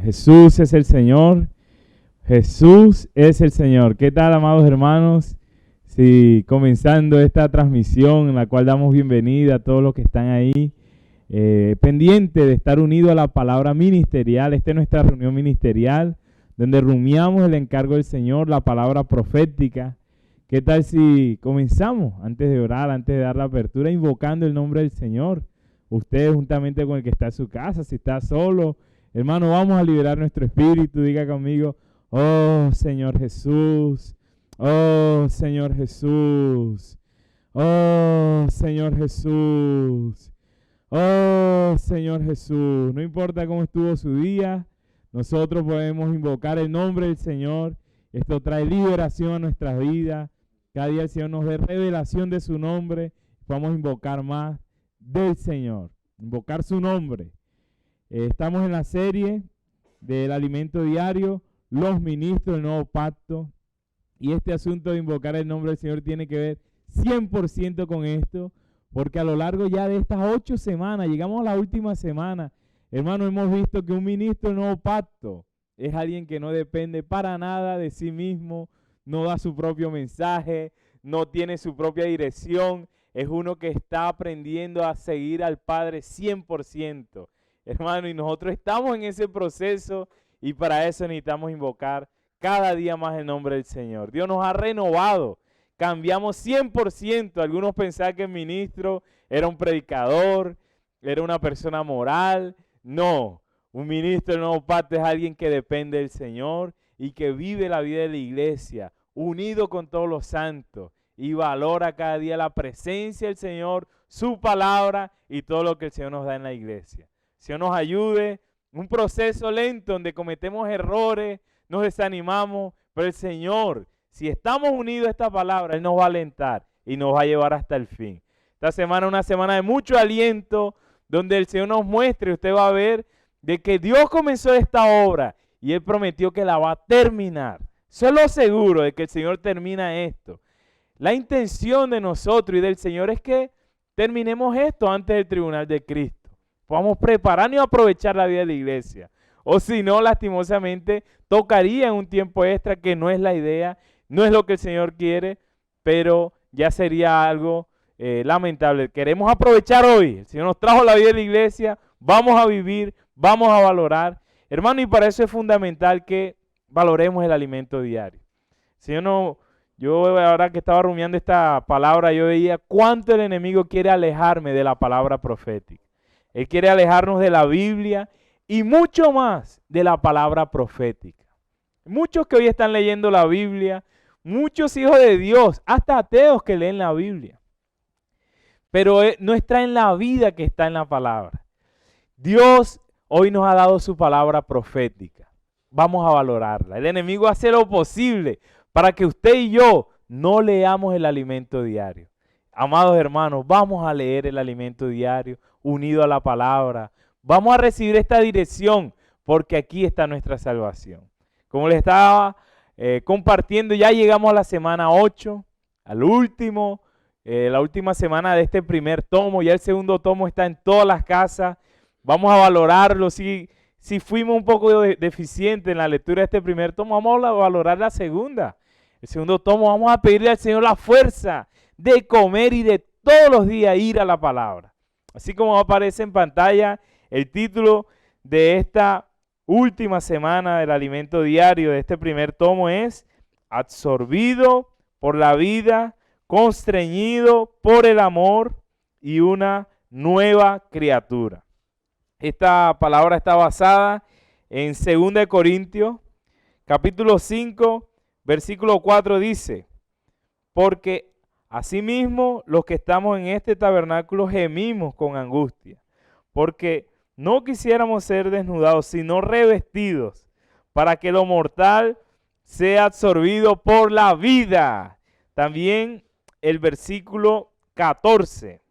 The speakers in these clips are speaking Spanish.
Jesús es el Señor. Jesús es el Señor. ¿Qué tal, amados hermanos? Sí, comenzando esta transmisión en la cual damos bienvenida a todos los que están ahí, pendientes de estar unidos a la palabra ministerial. Esta es nuestra reunión ministerial, donde rumiamos el encargo del Señor, la palabra profética. ¿Qué tal si comenzamos, antes de orar, antes de dar la apertura, invocando el nombre del Señor? Usted juntamente con el que está en su casa, si está solo, hermano, vamos a liberar nuestro espíritu. Diga conmigo: oh Señor Jesús, oh Señor Jesús, oh Señor Jesús, oh Señor Jesús. No importa cómo estuvo su día, nosotros podemos invocar el nombre del Señor. Esto trae liberación a nuestras vidas. Cada día el Señor nos dé revelación de su nombre. Vamos a invocar más del Señor, invocar su nombre. Estamos en la serie del alimento diario, los ministros del nuevo pacto. Y este asunto de invocar el nombre del Señor tiene que ver 100% con esto, porque a lo largo ya de estas 8 semanas, llegamos a la última semana, hermano, hemos visto que un ministro del nuevo pacto es alguien que no depende para nada de sí mismo, no da su propio mensaje, no tiene su propia dirección, es uno que está aprendiendo a seguir al Padre 100%. Hermano, y nosotros estamos en ese proceso y para eso necesitamos invocar cada día más el nombre del Señor. Dios nos ha renovado, cambiamos 100%. Algunos pensaban que el ministro era un predicador, era una persona moral. No, un ministro del nuevo pacto es alguien que depende del Señor y que vive la vida de la iglesia, unido con todos los santos y valora cada día la presencia del Señor, su palabra y todo lo que el Señor nos da en la iglesia. Señor nos ayude, un proceso lento donde cometemos errores, nos desanimamos, pero el Señor, si estamos unidos a esta palabra, Él nos va a alentar y nos va a llevar hasta el fin. Esta semana es una semana de mucho aliento, donde el Señor nos muestre, usted va a ver de que Dios comenzó esta obra y Él prometió que la va a terminar. Solo seguro de que el Señor termina esto. La intención de nosotros y del Señor es que terminemos esto antes del tribunal de Cristo. Podamos prepararnos y aprovechar la vida de la iglesia. O si no, lastimosamente, tocaría en un tiempo extra, que no es la idea, no es lo que el Señor quiere, pero ya sería algo lamentable. Queremos aprovechar hoy. El Señor nos trajo la vida de la iglesia, vamos a vivir, vamos a valorar. Hermano, y para eso es fundamental que valoremos el alimento diario. Señor, no, yo ahora que estaba rumiando esta palabra, yo veía cuánto el enemigo quiere alejarme de la palabra profética. Él quiere alejarnos de la Biblia y mucho más de la palabra profética. Muchos que hoy están leyendo la Biblia, muchos hijos de Dios, hasta ateos que leen la Biblia, pero no está en la vida que está en la palabra. Dios hoy nos ha dado su palabra profética. Vamos a valorarla. El enemigo hace lo posible para que usted y yo no leamos el alimento diario. Amados hermanos, vamos a leer el alimento diario unido a la palabra. Vamos a recibir esta dirección porque aquí está nuestra salvación. Como les estaba compartiendo, ya llegamos a la semana 8, al último, la última semana de este primer tomo. Ya el segundo tomo está en todas las casas. Vamos a valorarlo. Si fuimos un poco deficientes en la lectura de este primer tomo, vamos a valorar la segunda. El segundo tomo, vamos a pedirle al Señor la fuerza de comer y de todos los días ir a la palabra. Así como aparece en pantalla, el título de esta última semana del alimento diario de este primer tomo es Absorbido por la vida, constreñido por el amor y una nueva criatura. Esta palabra está basada en 2 Corintios, capítulo 5, versículo 4 dice: porque asimismo los que estamos en este tabernáculo gemimos con angustia, porque no quisiéramos ser desnudados, sino revestidos, para que lo mortal sea absorbido por la vida. También el versículo 14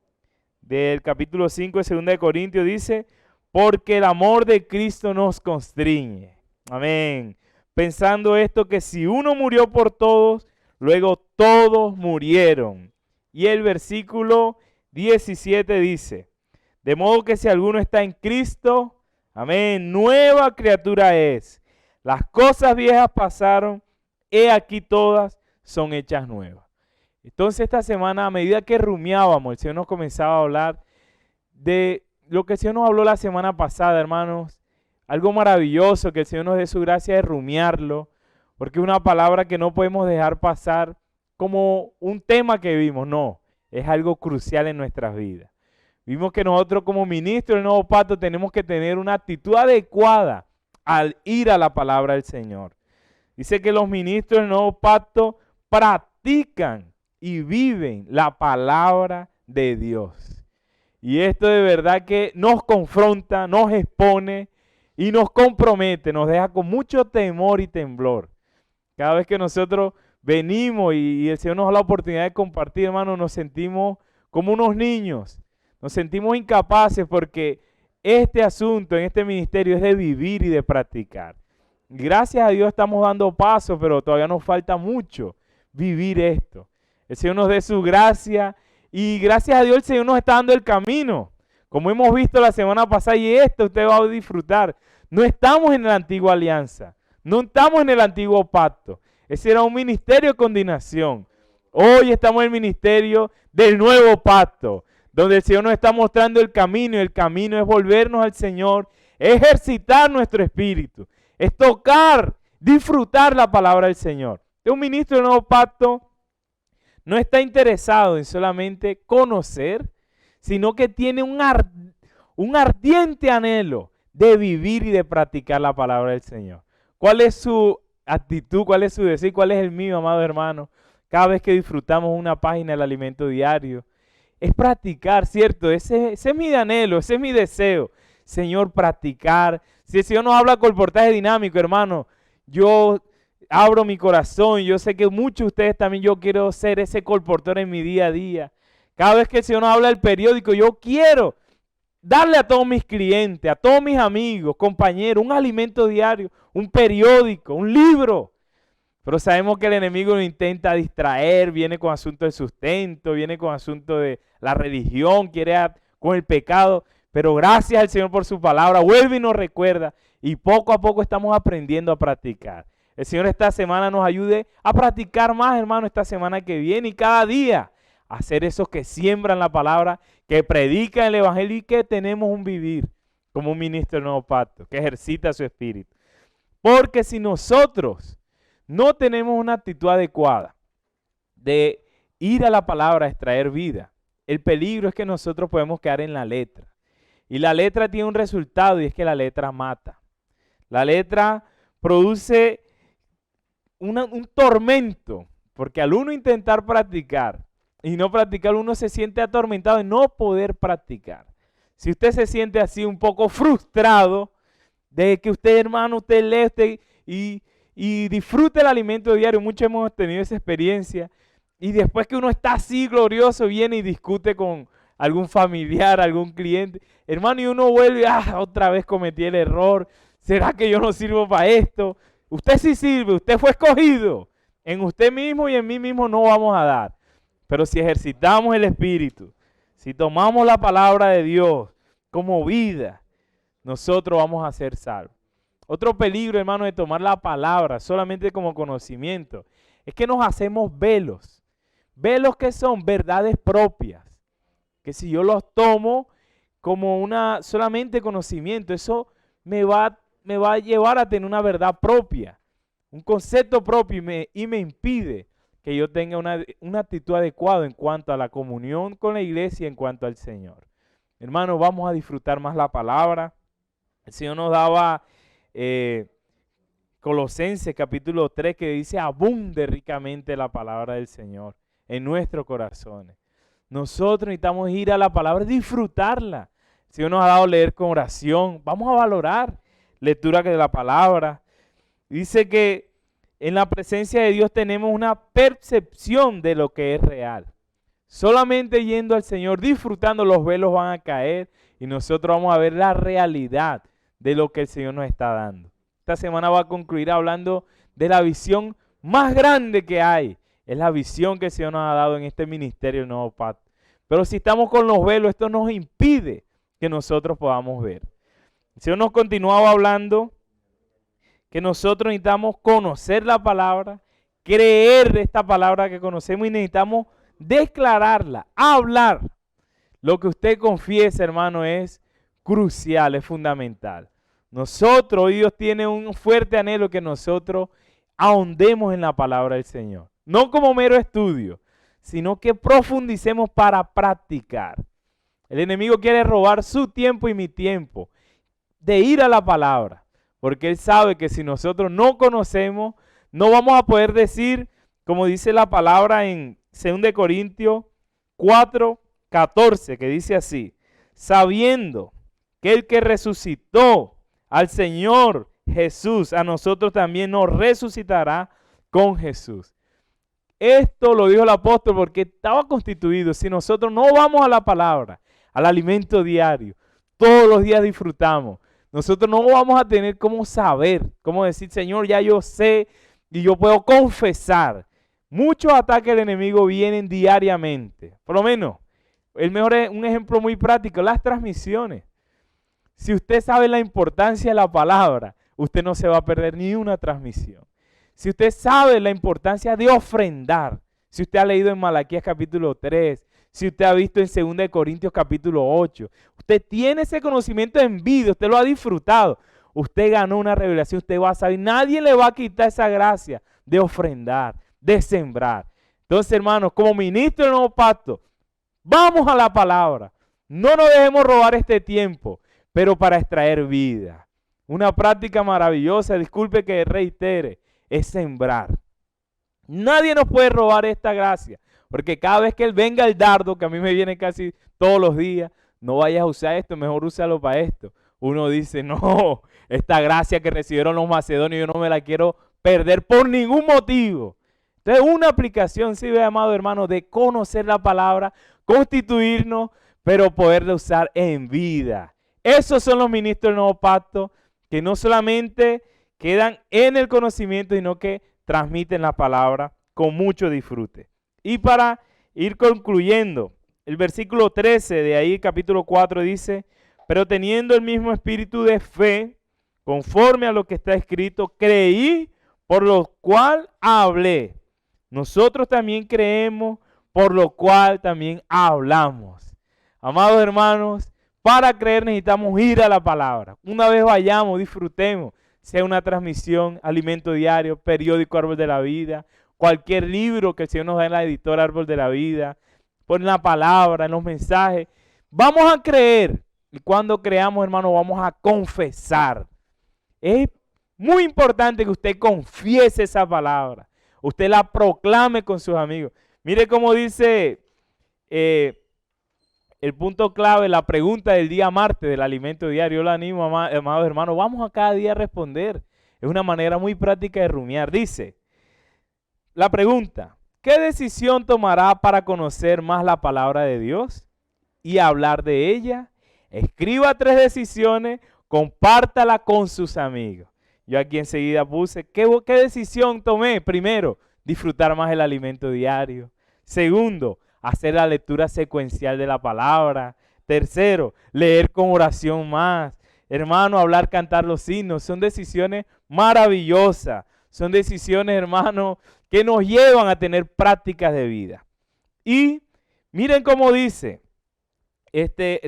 del capítulo 5 de 2 Corintios dice: porque el amor de Cristo nos constriñe. Amén. Pensando esto, que si uno murió por todos, luego todos murieron. Y el versículo 17 dice, de modo que si alguno está en Cristo, amén, nueva criatura es. Las cosas viejas pasaron, he aquí todas son hechas nuevas. Entonces esta semana, a medida que rumiábamos, el Señor nos comenzaba a hablar de lo que el Señor nos habló la semana pasada, hermanos. Algo maravilloso, que el Señor nos dé su gracia de rumiarlo, porque es una palabra que no podemos dejar pasar como un tema que vimos, no, es algo crucial en nuestras vidas. Vimos que nosotros como ministros del nuevo pacto tenemos que tener una actitud adecuada al ir a la palabra del Señor. Dice que los ministros del nuevo pacto practican y viven la palabra de Dios. Y esto de verdad que nos confronta, nos expone y nos compromete, nos deja con mucho temor y temblor. Cada vez que nosotros venimos y el Señor nos da la oportunidad de compartir, hermano, nos sentimos como unos niños. Nos sentimos incapaces porque este asunto en este ministerio es de vivir y de practicar. Gracias a Dios estamos dando pasos, pero todavía nos falta mucho vivir esto. El Señor nos dé su gracia y gracias a Dios el Señor nos está dando el camino. Como hemos visto la semana pasada, y esto usted va a disfrutar. No estamos en la antigua alianza, no estamos en el antiguo pacto. Ese era un ministerio de condenación. Hoy estamos en el ministerio del nuevo pacto, donde el Señor nos está mostrando el camino, y el camino es volvernos al Señor, ejercitar nuestro espíritu, es tocar, disfrutar la palabra del Señor. Un ministro del nuevo pacto no está interesado en solamente conocer, sino que tiene un ardiente anhelo de vivir y de practicar la palabra del Señor. ¿Cuál es su actitud? ¿Cuál es su deseo? ¿Cuál es el mío, amado hermano? Cada vez que disfrutamos una página del alimento diario, es practicar, ¿cierto? Ese es mi anhelo, ese es mi deseo. Señor, practicar. Si el Señor nos habla con el portaje dinámico, hermano, yo abro mi corazón. Yo sé que muchos de ustedes también, yo quiero ser ese colportor en mi día a día. Cada vez que el Señor nos habla del periódico, yo quiero darle a todos mis clientes, a todos mis amigos, compañeros, un alimento diario, un periódico, un libro. Pero sabemos que el enemigo nos intenta distraer, viene con asuntos de sustento, viene con asuntos de la religión, con el pecado. Pero gracias al Señor por su palabra, vuelve y nos recuerda. Y poco a poco estamos aprendiendo a practicar. El Señor esta semana nos ayude a practicar más, hermano, esta semana que viene y cada día. A ser esos que siembran la palabra, que predican el evangelio y que tenemos un vivir como un ministro del nuevo pacto, que ejercita su espíritu. Porque si nosotros no tenemos una actitud adecuada de ir a la palabra a extraer vida, el peligro es que nosotros podemos quedar en la letra. Y la letra tiene un resultado y es que la letra mata. La letra produce un tormento, porque al uno intentar practicar y no practicar, uno se siente atormentado de no poder practicar. Si usted se siente así un poco frustrado de que usted, hermano, usted lee y disfrute el alimento diario, muchos hemos tenido esa experiencia, y después que uno está así glorioso, viene y discute con algún familiar, algún cliente, hermano, y uno vuelve, otra vez cometí el error, ¿será que yo no sirvo para esto? Usted sí sirve, usted fue escogido, en usted mismo y en mí mismo no vamos a dar. Pero si ejercitamos el Espíritu, si tomamos la palabra de Dios como vida, nosotros vamos a ser salvos. Otro peligro, hermano, de tomar la palabra solamente como conocimiento, es que nos hacemos velos. Velos que son verdades propias. Que si yo los tomo como solamente conocimiento, eso me va a llevar a tener una verdad propia, un concepto propio y me impide que yo tenga una actitud adecuada en cuanto a la comunión con la iglesia, en cuanto al Señor. Hermanos, vamos a disfrutar más la palabra. El Señor nos daba Colosenses capítulo 3 que dice: abunde ricamente la palabra del Señor en nuestros corazones. Nosotros necesitamos ir a la palabra y disfrutarla. El Señor nos ha dado leer con oración. Vamos a valorar lectura de la palabra. Dice que en la presencia de Dios tenemos una percepción de lo que es real. Solamente yendo al Señor, disfrutando, los velos van a caer y nosotros vamos a ver la realidad de lo que el Señor nos está dando. Esta semana va a concluir hablando de la visión más grande que hay. Es la visión que el Señor nos ha dado en este ministerio del Nuevo Pacto. Pero si estamos con los velos, esto nos impide que nosotros podamos ver. El Señor nos continuaba hablando que nosotros necesitamos conocer la palabra, creer de esta palabra que conocemos y necesitamos declararla, hablar. Lo que usted confiesa, hermano, es crucial, es fundamental. Nosotros, Dios tiene un fuerte anhelo que nosotros ahondemos en la palabra del Señor. No como mero estudio, sino que profundicemos para practicar. El enemigo quiere robar su tiempo y mi tiempo de ir a la palabra, porque él sabe que si nosotros no conocemos, no vamos a poder decir, como dice la palabra en 2 Corintios 4:14, que dice así: sabiendo que el que resucitó al Señor Jesús, a nosotros también nos resucitará con Jesús. Esto lo dijo el apóstol porque estaba constituido. Si nosotros no vamos a la palabra, al alimento diario, todos los días disfrutamos, nosotros no vamos a tener cómo saber, cómo decir, Señor, ya yo sé y yo puedo confesar. Muchos ataques del enemigo vienen diariamente. Por lo menos, un ejemplo muy práctico, las transmisiones. Si usted sabe la importancia de la palabra, usted no se va a perder ni una transmisión. Si usted sabe la importancia de ofrendar, si usted ha leído en Malaquías capítulo 3, si usted ha visto en 2 Corintios capítulo 8, usted tiene ese conocimiento en vida, usted lo ha disfrutado, usted ganó una revelación, usted va a saber, nadie le va a quitar esa gracia de ofrendar, de sembrar. Entonces, hermanos, como ministro del Nuevo Pacto, vamos a la palabra, no nos dejemos robar este tiempo, pero para extraer vida. Una práctica maravillosa, disculpe que reitere, es sembrar. Nadie nos puede robar esta gracia, porque cada vez que él venga el dardo, que a mí me viene casi todos los días, no vayas a usar esto, mejor úsalo para esto. Uno dice, no, esta gracia que recibieron los macedonios yo no me la quiero perder por ningún motivo. Entonces, una aplicación, sí, amado hermano, de conocer la palabra, constituirnos, pero poderla usar en vida. Esos son los ministros del Nuevo Pacto, que no solamente quedan en el conocimiento, sino que transmiten la palabra con mucho disfrute. Y para ir concluyendo, el versículo 13 de ahí, capítulo 4, dice, pero teniendo el mismo espíritu de fe, conforme a lo que está escrito, creí, por lo cual hablé. Nosotros también creemos, por lo cual también hablamos. Amados hermanos, para creer necesitamos ir a la palabra. Una vez vayamos, disfrutemos, sea una transmisión, alimento diario, periódico Árbol de la Vida, cualquier libro que el Señor nos da en la editora Árbol de la Vida, por la palabra, en los mensajes. Vamos a creer. Y cuando creamos, hermano, vamos a confesar. Es muy importante que usted confiese esa palabra. Usted la proclame con sus amigos. Mire cómo dice el punto clave, la pregunta del día martes del alimento diario. Yo le animo, amados hermanos, vamos a cada día a responder. Es una manera muy práctica de rumiar. Dice, la pregunta, ¿qué decisión tomará para conocer más la palabra de Dios y hablar de ella? Escriba 3 decisiones, compártala con sus amigos. Yo aquí enseguida puse, ¿qué decisión tomé? Primero, disfrutar más el alimento diario. Segundo, hacer la lectura secuencial de la palabra. Tercero, leer con oración más. Hermano, hablar, cantar los himnos. Son decisiones maravillosas. Son decisiones, hermano, que nos llevan a tener prácticas de vida. Y miren cómo dice,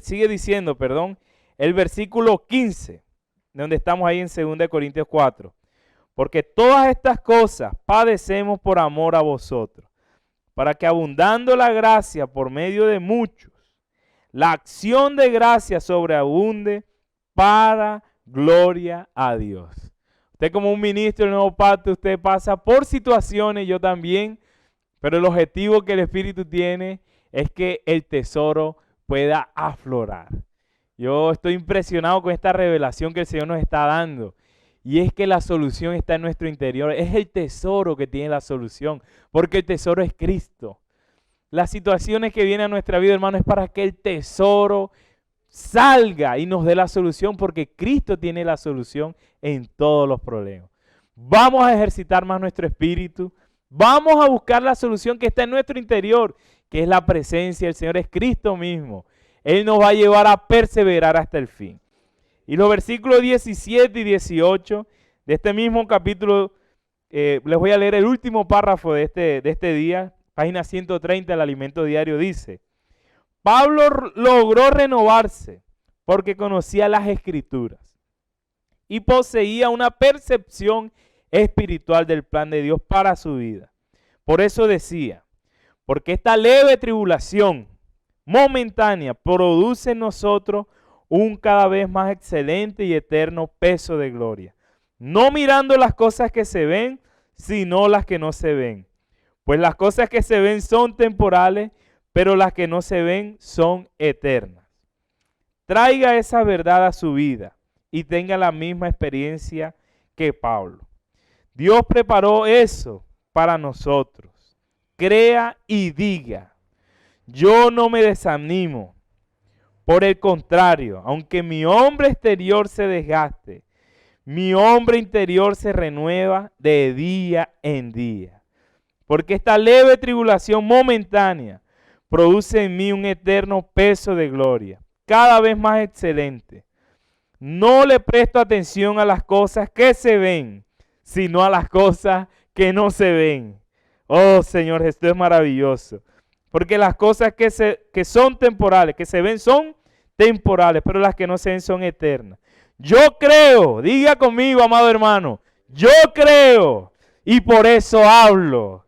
sigue diciendo, el versículo 15, donde estamos ahí en 2 Corintios 4. Porque todas estas cosas padecemos por amor a vosotros, para que abundando la gracia por medio de muchos, la acción de gracia sobreabunde para gloria a Dios. Usted como un ministro del Nuevo Pacto, usted pasa por situaciones, yo también, pero el objetivo que el Espíritu tiene es que el tesoro pueda aflorar. Yo estoy impresionado con esta revelación que el Señor nos está dando. Y es que la solución está en nuestro interior. Es el tesoro que tiene la solución, porque el tesoro es Cristo. las situaciones que vienen a nuestra vida, hermano, es para que el tesoro salga y nos dé la solución, porque Cristo tiene la solución en todos los problemas. Vamos a ejercitar más nuestro espíritu, vamos a buscar la solución que está en nuestro interior, que es la presencia del Señor, es Cristo mismo. Él nos va a llevar a perseverar hasta el fin. Y los versículos 17 y 18 de este mismo capítulo, les voy a leer el último párrafo de este día, página 130 del Alimento Diario, dice: Pablo logró renovarse porque conocía las Escrituras y poseía una percepción espiritual del plan de Dios para su vida. Por eso decía, porque esta leve tribulación momentánea produce en nosotros un cada vez más excelente y eterno peso de gloria, no mirando las cosas que se ven, sino las que no se ven. Pues las cosas que se ven son temporales, pero las que no se ven son eternas. Traiga esa verdad a su vida y tenga la misma experiencia que Pablo. Dios preparó eso para nosotros. Crea y diga: yo no me desanimo. Por el contrario, aunque mi hombre exterior se desgaste, mi hombre interior se renueva de día en día. Porque esta leve tribulación momentánea produce en mí un eterno peso de gloria, cada vez más excelente. No le presto atención a las cosas que se ven, sino a las cosas que no se ven. Oh Señor, esto es maravilloso. Porque las cosas que son temporales, que se ven, son temporales, pero las que no se ven son eternas. Yo creo, diga conmigo, amado hermano, yo creo y por eso hablo.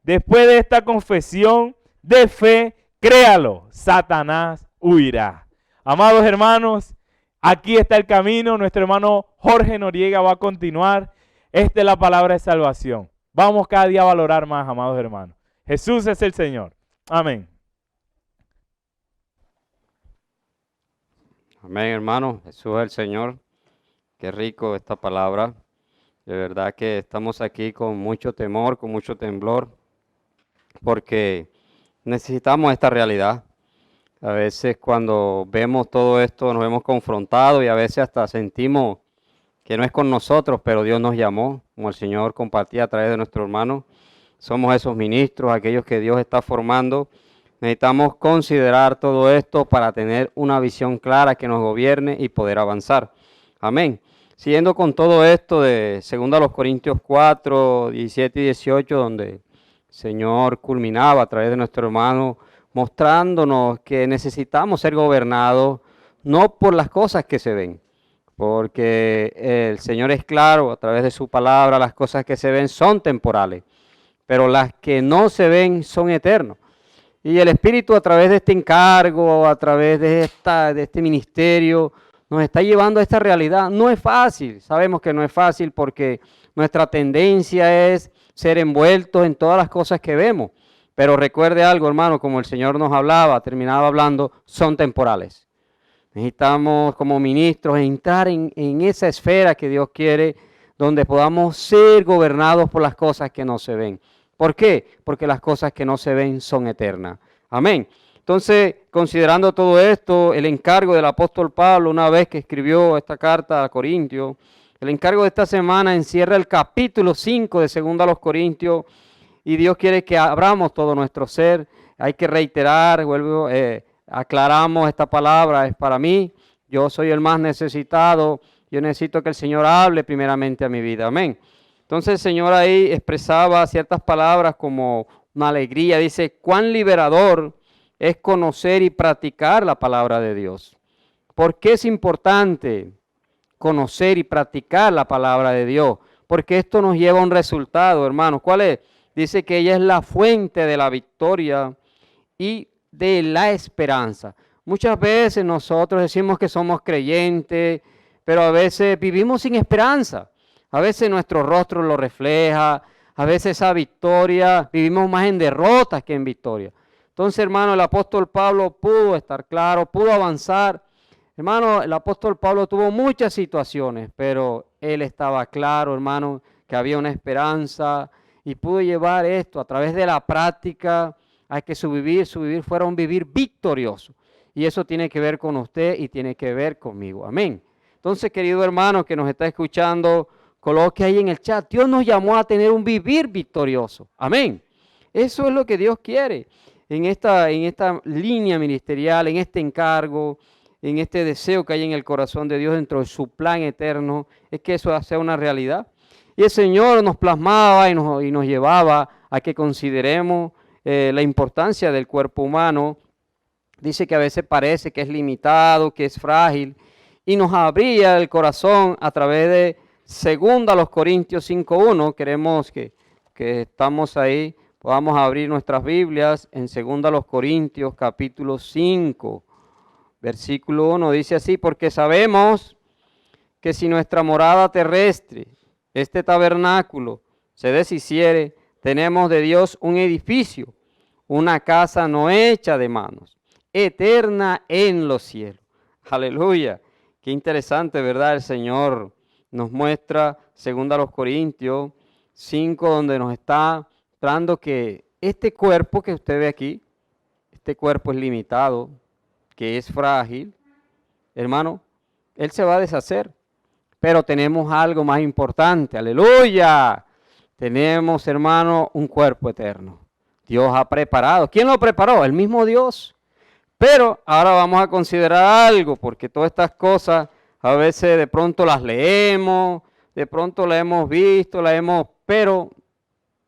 Después de esta confesión de fe, créalo, Satanás huirá. Amados hermanos, aquí está el camino. Nuestro hermano Jorge Noriega va a continuar. Esta es la palabra de salvación. Vamos cada día a valorar más, amados hermanos. Jesús es el Señor. Amén. Amén, hermano. Jesús es el Señor. Qué rico esta palabra. De verdad que estamos aquí con mucho temor, con mucho temblor, porque necesitamos esta realidad. A veces cuando vemos todo esto nos vemos confrontados y a veces hasta sentimos que no es con nosotros, pero Dios nos llamó, como el Señor compartía a través de nuestro hermano. Somos esos ministros, aquellos que Dios está formando. Necesitamos considerar todo esto para tener una visión clara que nos gobierne y poder avanzar. Amén. Siguiendo con todo esto de 2 Corintios 4, 17 y 18, donde el Señor culminaba a través de nuestro hermano, mostrándonos que necesitamos ser gobernados no por las cosas que se ven, porque el Señor es claro a través de su palabra, las cosas que se ven son temporales, pero las que no se ven son eternas. Y el Espíritu a través de este encargo, a través de este ministerio, nos está llevando a esta realidad. No es fácil, sabemos que no es fácil porque nuestra tendencia es ser envueltos en todas las cosas que vemos. Pero recuerde algo, hermano, como el Señor nos hablaba, terminaba hablando, son temporales. Necesitamos como ministros entrar en esa esfera que Dios quiere, donde podamos ser gobernados por las cosas que no se ven. ¿Por qué? Porque las cosas que no se ven son eternas. Amén. Entonces, considerando todo esto, el encargo del apóstol Pablo, una vez que escribió esta carta a Corintios, el encargo de esta semana encierra el capítulo 5 de 2 Corintios, y Dios quiere que abramos todo nuestro ser. Hay que reiterar, aclaramos esta palabra, es para mí, yo soy el más necesitado, yo necesito que el Señor hable primeramente a mi vida. Amén. Entonces el Señor ahí expresaba ciertas palabras como una alegría. Dice, cuán liberador es conocer y practicar la palabra de Dios. ¿Por qué es importante conocer y practicar la palabra de Dios? Porque esto nos lleva a un resultado, hermanos. ¿Cuál es? Dice que ella es la fuente de la victoria y de la esperanza. Muchas veces nosotros decimos que somos creyentes, pero a veces vivimos sin esperanza. A veces nuestro rostro lo refleja, a veces esa victoria, vivimos más en derrotas que en victoria. Entonces, hermano, el apóstol Pablo pudo estar claro, pudo avanzar. Hermano, el apóstol Pablo tuvo muchas situaciones, pero él estaba claro, hermano, que había una esperanza y pudo llevar esto a través de la práctica, a que su vivir fuera un vivir victorioso. Y eso tiene que ver con usted y tiene que ver conmigo. Amén. Entonces, querido hermano que nos está escuchando, coloque ahí en el chat, Dios nos llamó a tener un vivir victorioso. Amén. Eso es lo que Dios quiere en esta línea ministerial, en este encargo, en este deseo que hay en el corazón de Dios dentro de su plan eterno, es que eso sea una realidad. Y el Señor nos plasmaba y nos llevaba a que consideremos la importancia del cuerpo humano. Dice que a veces parece que es limitado, que es frágil, y nos abría el corazón a través de 2 Corintios 5:1. Queremos que estamos ahí, podamos abrir nuestras Biblias en 2 Corintios capítulo 5, versículo 1. Dice así: porque sabemos que si nuestra morada terrestre, este tabernáculo, se deshiciere, tenemos de Dios un edificio, una casa no hecha de manos, eterna en los cielos. Aleluya. Qué interesante, ¿verdad? El Señor nos muestra, 2 Corintios 5, donde nos está mostrando que este cuerpo que usted ve aquí, este cuerpo es limitado, que es frágil, hermano, él se va a deshacer. Pero tenemos algo más importante, aleluya. Tenemos, hermano, un cuerpo eterno. Dios ha preparado. ¿Quién lo preparó? El mismo Dios. Pero ahora vamos a considerar algo, porque todas estas cosas a veces de pronto las leemos, de pronto las hemos visto, pero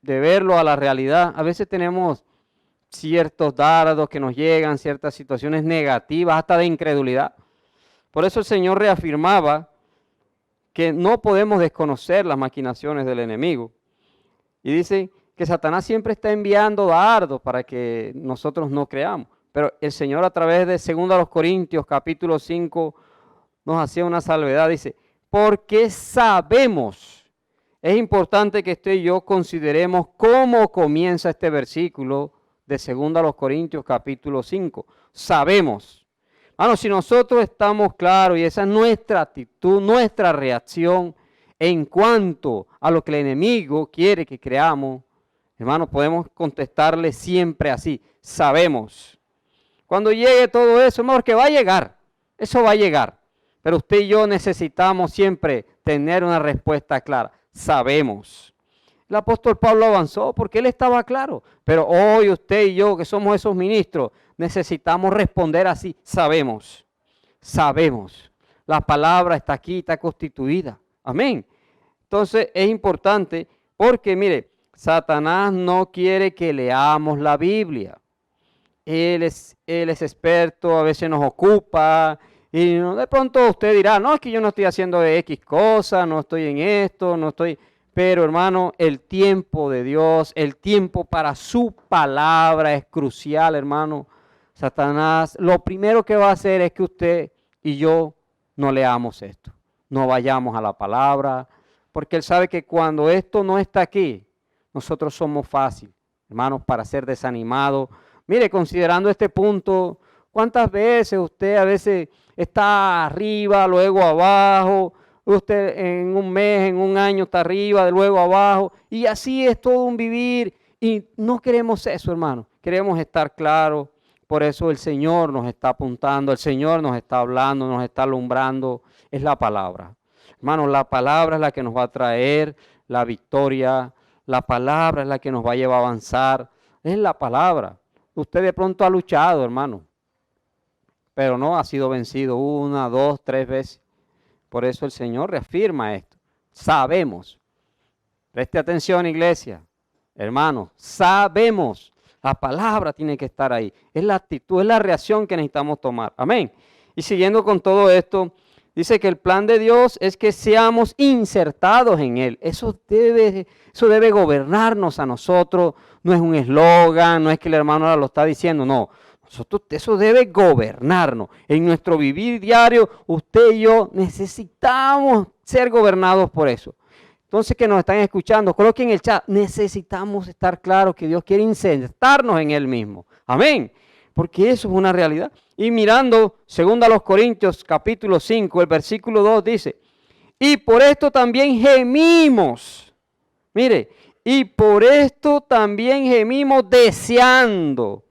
de verlo a la realidad, a veces tenemos ciertos dardos que nos llegan, ciertas situaciones negativas, hasta de incredulidad. Por eso el Señor reafirmaba que no podemos desconocer las maquinaciones del enemigo. Y dice que Satanás siempre está enviando dardos para que nosotros no creamos. Pero el Señor a través de 2 Corintios capítulo 5 nos hacía una salvedad. Dice, porque sabemos. Es importante que usted y yo consideremos cómo comienza este versículo de 2 Corintios capítulo 5. Sabemos. Hermano, si nosotros estamos claros y esa es nuestra actitud, nuestra reacción en cuanto a lo que el enemigo quiere que creamos, hermano, podemos contestarle siempre así, sabemos. Cuando llegue todo eso, hermano, que va a llegar, eso va a llegar. Pero usted y yo necesitamos siempre tener una respuesta clara, sabemos. El apóstol Pablo avanzó porque él estaba claro, pero hoy usted y yo que somos esos ministros, necesitamos responder así, sabemos, sabemos. La palabra está aquí, está constituida. Amén. Entonces es importante porque, mire, Satanás no quiere que leamos la Biblia. Él es experto, a veces nos ocupa y de pronto usted dirá, no, es que yo no estoy haciendo X cosa, no estoy en esto, no estoy... Pero hermano, el tiempo de Dios, el tiempo para su palabra es crucial, hermano. Satanás, lo primero que va a hacer es que usted y yo no leamos esto, no vayamos a la palabra, porque él sabe que cuando esto no está aquí, nosotros somos fáciles, hermanos, para ser desanimados. Mire, considerando este punto, ¿cuántas veces usted a veces está arriba, luego abajo? Usted en un mes, en un año está arriba, luego abajo, y así es todo un vivir, y no queremos eso, hermano, queremos estar claros. Por eso el Señor nos está apuntando, el Señor nos está hablando, nos está alumbrando, es la palabra. Hermano, la palabra es la que nos va a traer la victoria, la palabra es la que nos va a llevar a avanzar, es la palabra. Usted de pronto ha luchado, hermano, pero no ha sido vencido 1, 2, 3 veces. Por eso el Señor reafirma esto. Sabemos. Preste atención, iglesia. Hermano, sabemos. La palabra tiene que estar ahí. Es la actitud, es la reacción que necesitamos tomar. Amén. Y siguiendo con todo esto, dice que el plan de Dios es que seamos insertados en Él. Eso debe gobernarnos a nosotros. No es un eslogan, no es que el hermano ahora lo está diciendo, no. Nosotros, eso debe gobernarnos. En nuestro vivir diario, usted y yo necesitamos ser gobernados por eso. Entonces, que nos están escuchando, coloquen en el chat, necesitamos estar claros que Dios quiere insertarnos en Él mismo. Amén. Porque eso es una realidad. Y mirando, 2 Corintios capítulo 5, el versículo 2 dice, y por esto también gemimos. Mire, y por esto también gemimos deseando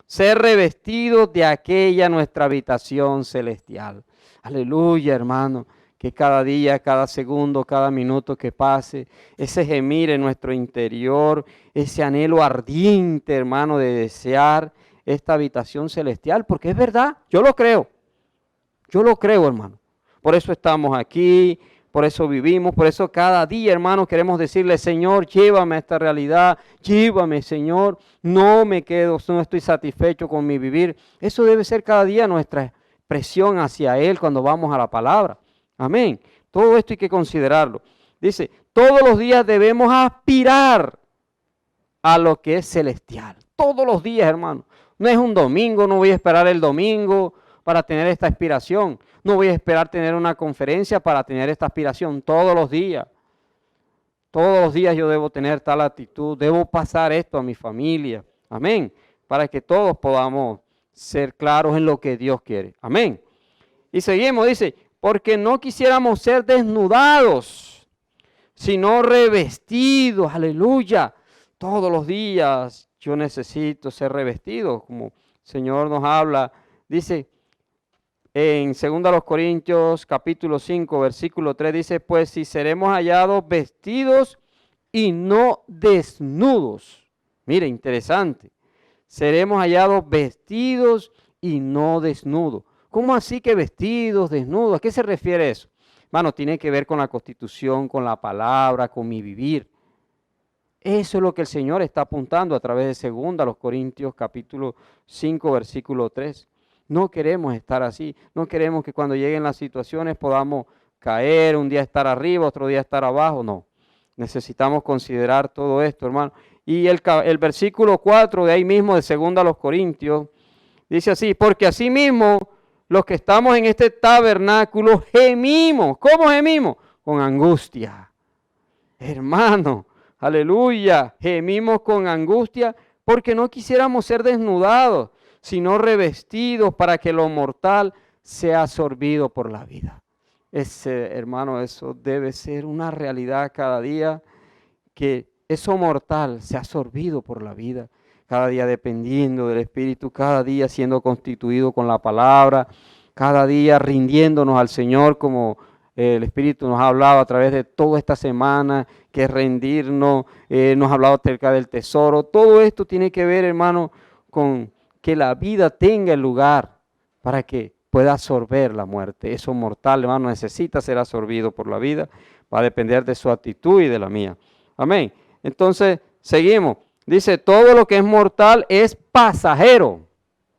ser revestidos de aquella nuestra habitación celestial. Aleluya, hermano, que cada día, cada segundo, cada minuto que pase, ese gemir en nuestro interior, ese anhelo ardiente, hermano, de desear esta habitación celestial, porque es verdad, yo lo creo, hermano. Por eso estamos aquí, por eso vivimos, por eso cada día, hermano, queremos decirle, Señor, llévame a esta realidad, llévame, Señor, no me quedo, no estoy satisfecho con mi vivir. Eso debe ser cada día nuestra expresión hacia Él cuando vamos a la palabra. Amén. Todo esto hay que considerarlo. Dice, todos los días debemos aspirar a lo que es celestial. Todos los días, hermano. No es un domingo, no voy a esperar el domingo para tener esta aspiración. No voy a esperar tener una conferencia para tener esta aspiración. Todos los días yo debo tener tal actitud, debo pasar esto a mi familia. Amén. Para que todos podamos ser claros en lo que Dios quiere. Amén. Y seguimos, dice, porque no quisiéramos ser desnudados, sino revestidos. Aleluya. Todos los días yo necesito ser revestido, como el Señor nos habla. Dice, en 2 Corintios capítulo 5, versículo 3 dice, pues si seremos hallados vestidos y no desnudos. Mire, interesante. Seremos hallados vestidos y no desnudos. ¿Cómo así que vestidos, desnudos? ¿A qué se refiere eso? Hermano, tiene que ver con la constitución, con la palabra, con mi vivir. Eso es lo que el Señor está apuntando a través de 2 Corintios capítulo 5, versículo 3. No queremos estar así, no queremos que cuando lleguen las situaciones podamos caer, un día estar arriba, otro día estar abajo, no. Necesitamos considerar todo esto, hermano. Y el versículo 4 de ahí mismo de 2 Corintios dice así, porque así mismo los que estamos en este tabernáculo gemimos. ¿Cómo gemimos? Con angustia. Hermano, aleluya, gemimos con angustia porque no quisiéramos ser desnudados, sino revestidos para que lo mortal sea absorbido por la vida. Hermano, eso debe ser una realidad cada día, que eso mortal sea absorbido por la vida. Cada día dependiendo del Espíritu, cada día siendo constituido con la palabra, cada día rindiéndonos al Señor como el Espíritu nos ha hablado a través de toda esta semana, que es rendirnos, nos ha hablado acerca del tesoro. Todo esto tiene que ver, hermano, con que la vida tenga el lugar para que pueda absorber la muerte. Eso mortal, hermano, necesita ser absorbido por la vida. Va a depender de su actitud y de la mía. Amén. Entonces, seguimos. Dice, todo lo que es mortal es pasajero.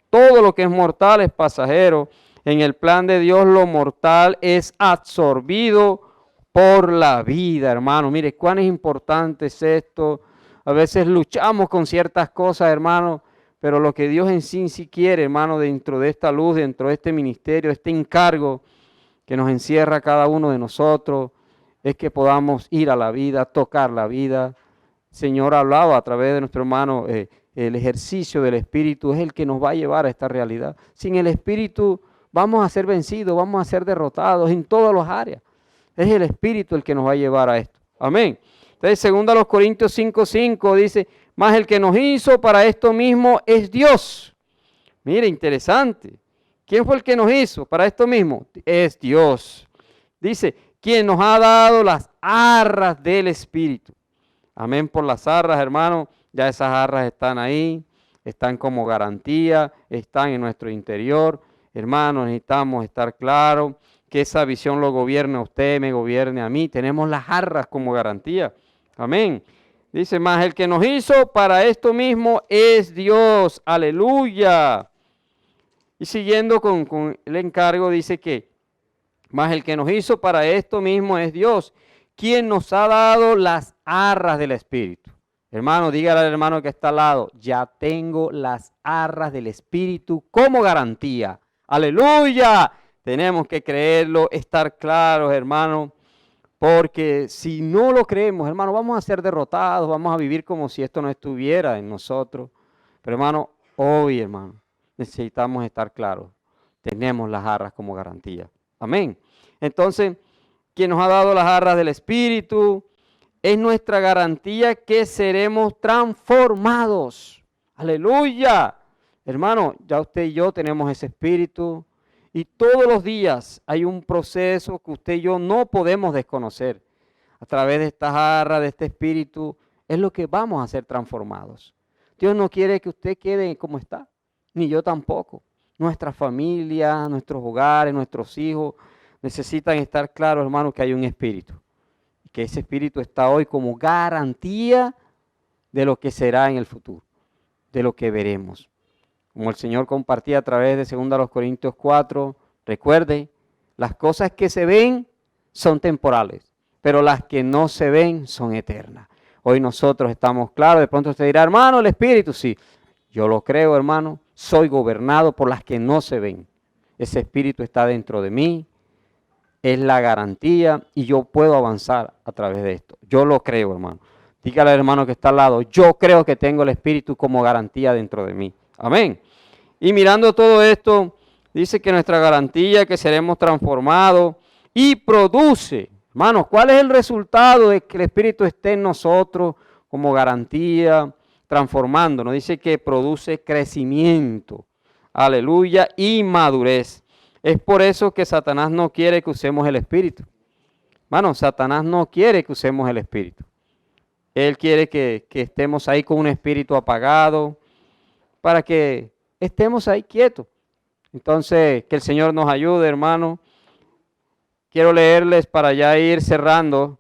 Todo lo que es mortal es pasajero. En el plan de Dios, lo mortal es absorbido por la vida, hermano. Mire, cuán es importante es esto. A veces luchamos con ciertas cosas, hermano, pero lo que Dios en sí quiere, hermano, dentro de esta luz, dentro de este ministerio, este encargo que nos encierra a cada uno de nosotros, es que podamos ir a la vida, tocar la vida. El Señor ha hablado a través de nuestro hermano, el ejercicio del Espíritu es el que nos va a llevar a esta realidad. Sin el Espíritu vamos a ser vencidos, vamos a ser derrotados en todas las áreas. Es el Espíritu el que nos va a llevar a esto. Amén. Entonces, 2 Corintios 5:5 dice, mas el que nos hizo para esto mismo es Dios. Mire, interesante. ¿Quién fue el que nos hizo para esto mismo? Es Dios. Dice, quien nos ha dado las arras del Espíritu. Amén por las arras, hermano. Ya esas arras están ahí, están como garantía, están en nuestro interior. Hermanos, necesitamos estar claros que esa visión lo gobierne a usted, me gobierne a mí. Tenemos las arras como garantía. Amén. Dice, más el que nos hizo para esto mismo es Dios. Aleluya. Y siguiendo con el encargo, dice que, más el que nos hizo para esto mismo es Dios, quien nos ha dado las arras del Espíritu. Hermano, dígale al hermano que está al lado, ya tengo las arras del Espíritu como garantía. Aleluya. Tenemos que creerlo, estar claros, hermano, porque si no lo creemos, hermano, vamos a ser derrotados, vamos a vivir como si esto no estuviera en nosotros. Pero hermano, hoy, hermano, necesitamos estar claros. Tenemos las arras como garantía. Amén. Entonces, quien nos ha dado las arras del Espíritu, es nuestra garantía que seremos transformados. Aleluya. Hermano, ya usted y yo tenemos ese espíritu y todos los días hay un proceso que usted y yo no podemos desconocer. A través de esta jarra, de este espíritu, es lo que vamos a ser transformados. Dios no quiere que usted quede como está, ni yo tampoco. Nuestra familia, nuestros hogares, nuestros hijos necesitan estar claros, hermano, que hay un espíritu. Que ese espíritu está hoy como garantía de lo que será en el futuro, de lo que veremos. Como el Señor compartía a través de 2 Corintios 4, recuerde, las cosas que se ven son temporales, pero las que no se ven son eternas. Hoy nosotros estamos claros, de pronto usted dirá, hermano, el espíritu, sí, yo lo creo, hermano, soy gobernado por las que no se ven. Ese espíritu está dentro de mí, es la garantía y yo puedo avanzar a través de esto. Yo lo creo, hermano. Dígale al hermano que está al lado, yo creo que tengo el espíritu como garantía dentro de mí. Amén. Y mirando todo esto, dice que nuestra garantía, que seremos transformados y produce. Hermanos, ¿cuál es el resultado de que el espíritu esté en nosotros como garantía, transformándonos? Dice que produce crecimiento, aleluya, y madurez. Es por eso que Satanás no quiere que usemos el espíritu. Hermano, Satanás no quiere que usemos el espíritu. Él quiere que estemos ahí con un espíritu apagado, para que estemos ahí quietos. Entonces, que el Señor nos ayude, hermano. Quiero leerles para ya ir cerrando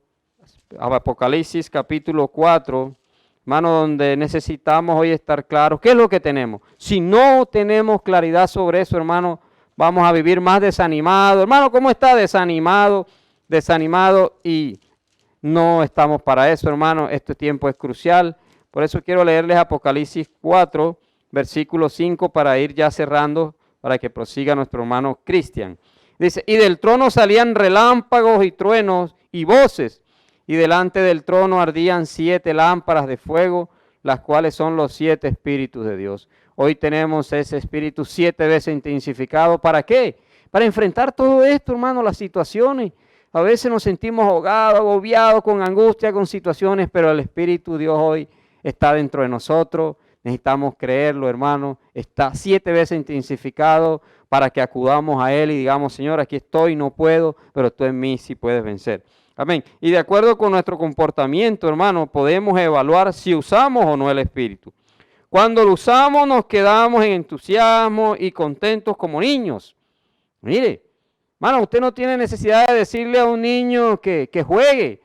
Apocalipsis capítulo 4, hermano, donde necesitamos hoy estar claros. ¿Qué es lo que tenemos? Si no tenemos claridad sobre eso, hermano, vamos a vivir más desanimados. Hermano, ¿cómo está desanimado? Desanimado y no estamos para eso, hermano. Este tiempo es crucial. Por eso quiero leerles Apocalipsis 4, versículo 5 para ir ya cerrando, para que prosiga nuestro hermano Cristian. Dice, y del trono salían relámpagos y truenos y voces, y delante del trono ardían 7 lámparas de fuego, las cuales son los 7 espíritus de Dios. Hoy tenemos ese espíritu 7 veces intensificado. ¿Para qué? Para enfrentar todo esto, hermano, las situaciones. A veces nos sentimos ahogados, agobiados, con angustia, con situaciones, pero el Espíritu de Dios hoy está dentro de nosotros. Necesitamos creerlo, hermano. Está 7 veces intensificado para que acudamos a Él y digamos, Señor, aquí estoy, no puedo, pero tú en mí sí puedes vencer. Amén. Y de acuerdo con nuestro comportamiento, hermano, podemos evaluar si usamos o no el Espíritu. Cuando lo usamos nos quedamos en entusiasmo y contentos como niños. Mire, hermano, usted no tiene necesidad de decirle a un niño que juegue.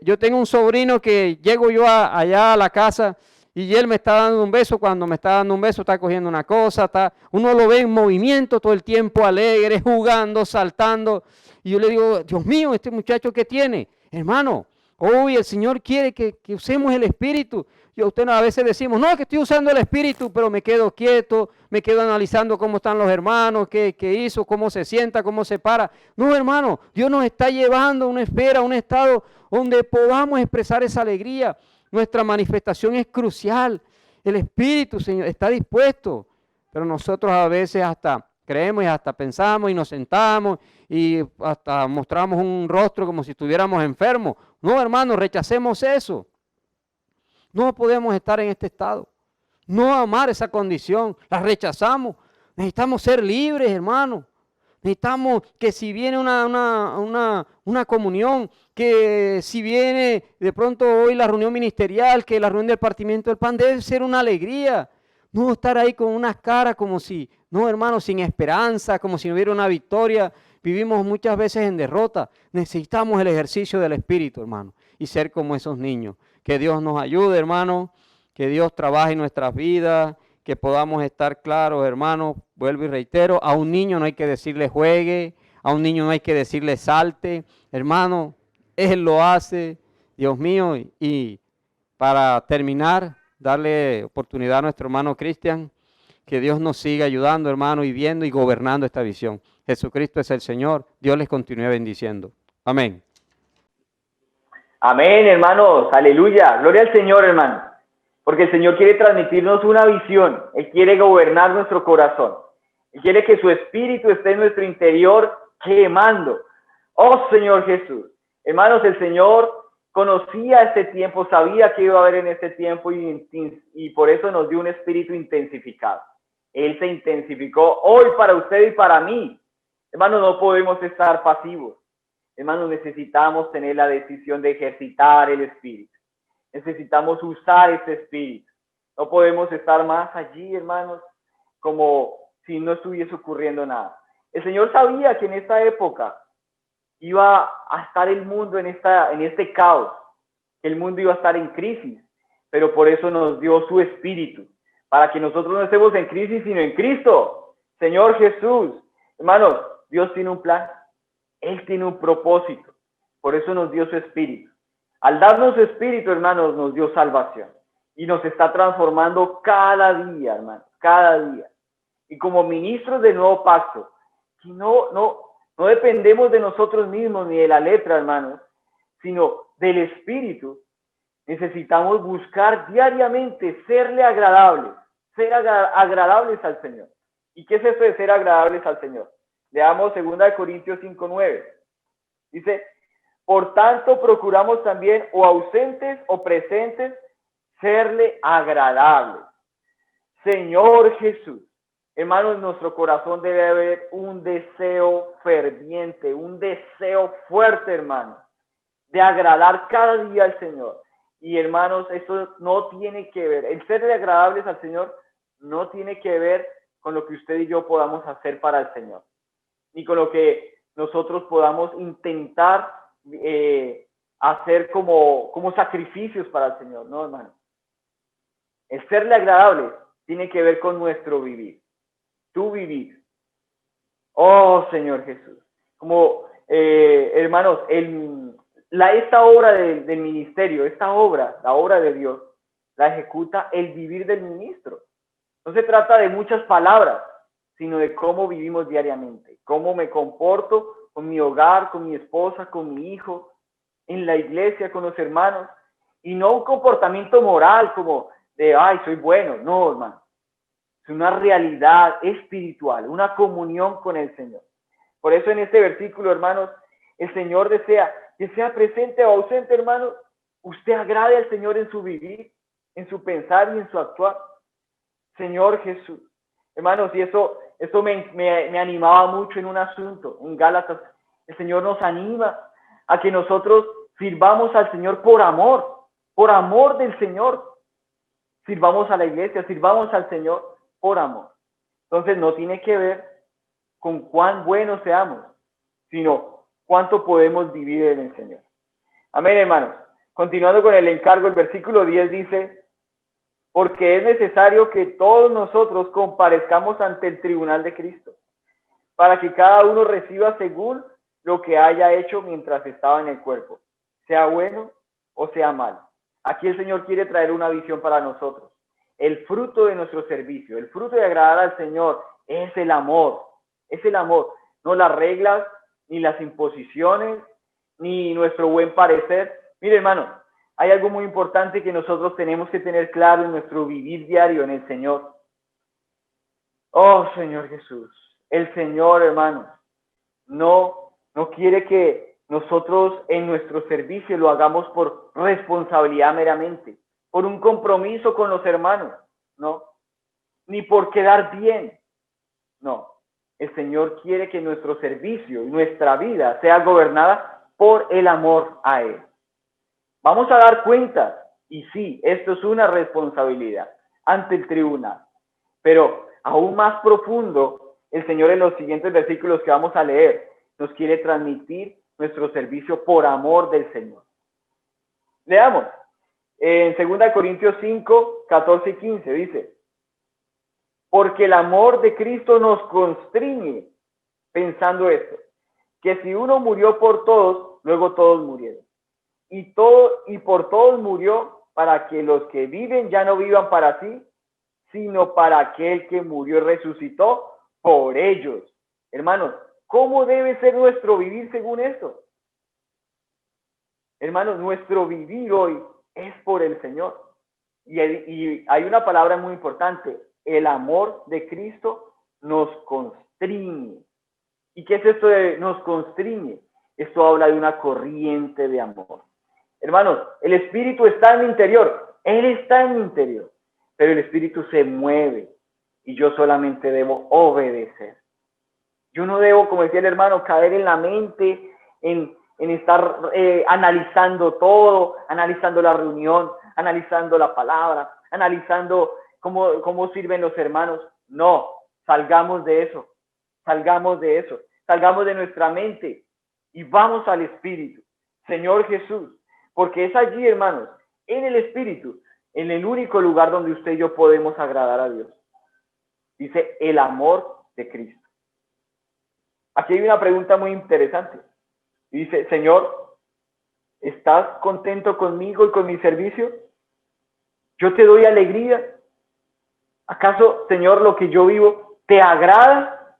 Yo tengo un sobrino que llego yo allá a la casa y él me está dando un beso. Cuando me está dando un beso está cogiendo una cosa. Uno lo ve en movimiento todo el tiempo, alegre, jugando, saltando. Y yo le digo, Dios mío, este muchacho ¿qué tiene? Hermano, hoy el Señor quiere que usemos el Espíritu. Y a usted a veces decimos, no, que estoy usando el Espíritu, pero me quedo quieto, me quedo analizando cómo están los hermanos, qué hizo, cómo se sienta, cómo se para. No, hermano, Dios nos está llevando a una espera, a un estado donde podamos expresar esa alegría. Nuestra manifestación es crucial. El Espíritu, Señor, está dispuesto, pero nosotros a veces hasta creemos y hasta pensamos y nos sentamos y hasta mostramos un rostro como si estuviéramos enfermos. No, hermano, rechacemos eso. No podemos estar en este estado, no amar esa condición, la rechazamos. Necesitamos ser libres, hermano. Necesitamos que si viene una comunión, que si viene de pronto hoy la reunión ministerial, que la reunión del partimiento del pan debe ser una alegría. No estar ahí con unas caras como si, no hermano, sin esperanza, como si no hubiera una victoria. Vivimos muchas veces en derrota. Necesitamos el ejercicio del Espíritu, hermano, y ser como esos niños. Que Dios nos ayude, hermano, que Dios trabaje en nuestras vidas, que podamos estar claros, hermano. Vuelvo y reitero, a un niño no hay que decirle juegue, a un niño no hay que decirle salte, hermano, Él lo hace, Dios mío. Y para terminar, darle oportunidad a nuestro hermano Cristian, que Dios nos siga ayudando, hermano, y viendo y gobernando esta visión. Jesucristo es el Señor, Dios les continúe bendiciendo. Amén. Amén, hermanos, aleluya, gloria al Señor, hermano, porque el Señor quiere transmitirnos una visión, Él quiere gobernar nuestro corazón, Él quiere que su Espíritu esté en nuestro interior quemando. Oh Señor Jesús, hermanos, el Señor conocía este tiempo, sabía que iba a haber en este tiempo y por eso nos dio un espíritu intensificado. Él se intensificó hoy para usted y para mí. Hermanos, no podemos estar pasivos. Hermanos, necesitamos tener la decisión de ejercitar el espíritu. Necesitamos usar este espíritu. No podemos estar más allí, hermanos, como si no estuviese ocurriendo nada. El Señor sabía que en esta época iba a estar el mundo en este caos. El mundo iba a estar en crisis, pero por eso nos dio su espíritu, para que nosotros no estemos en crisis, sino en Cristo. Señor Jesús. Hermanos, Dios tiene un plan. Él tiene un propósito. Por eso nos dio su espíritu. Al darnos su espíritu, hermanos, nos dio salvación. Y nos está transformando cada día, hermanos, cada día. Y como ministros del nuevo pacto, que no dependemos de nosotros mismos ni de la letra, hermanos, sino del espíritu, necesitamos buscar diariamente serle agradables, ser agradables al Señor. ¿Y qué es eso de ser agradables al Señor? Leamos 2 Corintios 5:9. Dice, por tanto procuramos también, o ausentes o presentes, serle agradables. Señor Jesús. Hermanos, en nuestro corazón debe haber un deseo ferviente, un deseo fuerte, hermanos, de agradar cada día al Señor. Y hermanos, esto no tiene que ver, el serle agradables al Señor no tiene que ver con lo que usted y yo podamos hacer para el Señor, ni con lo que nosotros podamos intentar hacer como sacrificios para el Señor, no, hermano. El serle agradable tiene que ver con nuestro vivir, tu vivir. Oh, Señor Jesús. Como, hermanos, esta obra del ministerio, esta obra, la obra de Dios, la ejecuta el vivir del ministro. No se trata de muchas palabras, sino de cómo vivimos diariamente, cómo me comporto con mi hogar, con mi esposa, con mi hijo, en la iglesia, con los hermanos, y no un comportamiento moral como de, ay, soy bueno. No, hermano. Es una realidad espiritual, una comunión con el Señor. Por eso en este versículo, hermanos, el Señor desea que sea presente o ausente, hermanos, usted agrade al Señor en su vivir, en su pensar y en su actuar. Señor Jesús. Hermanos, y eso me animaba mucho en un asunto, en Gálatas. El Señor nos anima a que nosotros sirvamos al Señor por amor del Señor. Sirvamos a la iglesia, sirvamos al Señor por amor. Entonces no tiene que ver con cuán buenos seamos, sino cuánto podemos vivir en el Señor. Amén, hermanos. Continuando con el encargo, el versículo 10 dice, porque es necesario que todos nosotros comparezcamos ante el tribunal de Cristo, para que cada uno reciba según lo que haya hecho mientras estaba en el cuerpo, sea bueno o sea malo. Aquí el Señor quiere traer una visión para nosotros. El fruto de nuestro servicio, el fruto de agradar al Señor es el amor, no las reglas, ni las imposiciones, ni nuestro buen parecer. Mire, hermano, hay algo muy importante que nosotros tenemos que tener claro en nuestro vivir diario en el Señor. Oh, Señor Jesús, el Señor, hermano, no quiere que nosotros en nuestro servicio lo hagamos por responsabilidad meramente, por un compromiso con los hermanos, no, ni por quedar bien, no. El Señor quiere que nuestro servicio y nuestra vida sea gobernada por el amor a Él. Vamos a dar cuentas, y sí, esto es una responsabilidad ante el tribunal, pero aún más profundo, el Señor en los siguientes versículos que vamos a leer nos quiere transmitir nuestro servicio por amor del Señor. Leamos, en 2 Corintios 5, 14 y 15 dice, porque el amor de Cristo nos constriñe, pensando esto, que si uno murió por todos, luego todos murieron. Y por todos murió, para que los que viven ya no vivan para sí, sino para aquel que murió y resucitó por ellos. Hermanos, ¿cómo debe ser nuestro vivir según esto? Hermanos, nuestro vivir hoy es por el Señor. Y hay una palabra muy importante, el amor de Cristo nos constriñe. ¿Y qué es esto de nos constriñe? Esto habla de una corriente de amor. Hermanos, el Espíritu está en mi interior. Él está en mi interior. Pero el Espíritu se mueve y yo solamente debo obedecer. Yo no debo, como decía el hermano, caer en la mente, en estar analizando todo, analizando la reunión, analizando la palabra, analizando cómo sirven los hermanos. No, salgamos de eso, salgamos de nuestra mente y vamos al Espíritu, Señor Jesús, porque es allí, hermanos, en el Espíritu, en el único lugar donde usted y yo podemos agradar a Dios. Dice el amor de Cristo. Aquí hay una pregunta muy interesante. Dice, Señor, ¿estás contento conmigo y con mi servicio? ¿Yo te doy alegría? ¿Acaso, Señor, lo que yo vivo te agrada?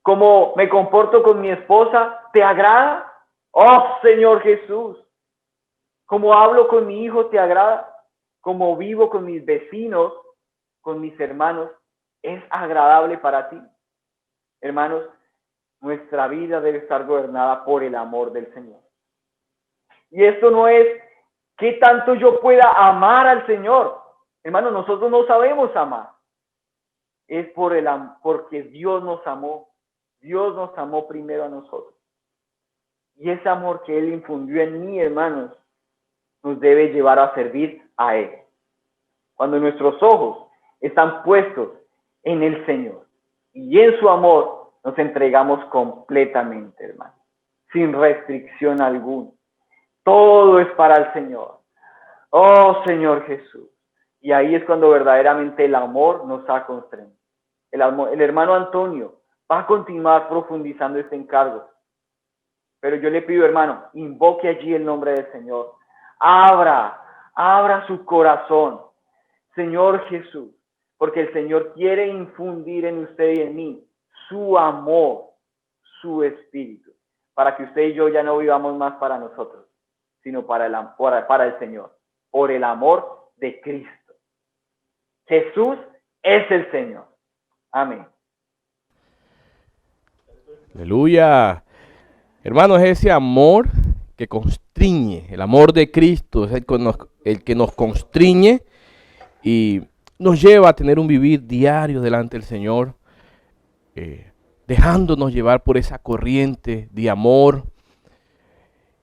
¿Cómo me comporto con mi esposa te agrada? Oh, Señor Jesús, ¿cómo hablo con mi hijo te agrada? ¿Cómo vivo con mis vecinos, con mis hermanos, es agradable para ti? Hermanos, nuestra vida debe estar gobernada por el amor del Señor. Y esto no es qué tanto yo pueda amar al Señor. Hermanos, nosotros no sabemos amar. Es porque Dios nos amó. Dios nos amó primero a nosotros. Y ese amor que Él infundió en mí, hermanos, nos debe llevar a servir a Él. Cuando nuestros ojos están puestos en el Señor y en su amor, nos entregamos completamente, hermano, sin restricción alguna. Todo es para el Señor. Oh, Señor Jesús. Y ahí es cuando verdaderamente el amor nos ha constreñido. El hermano Antonio va a continuar profundizando este encargo. Pero yo le pido, hermano, invoque allí el nombre del Señor. Abra su corazón, Señor Jesús, porque el Señor quiere infundir en usted y en mí su amor, su espíritu, para que usted y yo ya no vivamos más para nosotros, sino para el Señor, por el amor de Cristo. Jesús es el Señor. Amén. Aleluya. Hermanos, ese amor que constriñe, el amor de Cristo es el que nos constriñe y nos lleva a tener un vivir diario delante del Señor, dejándonos llevar por esa corriente de amor,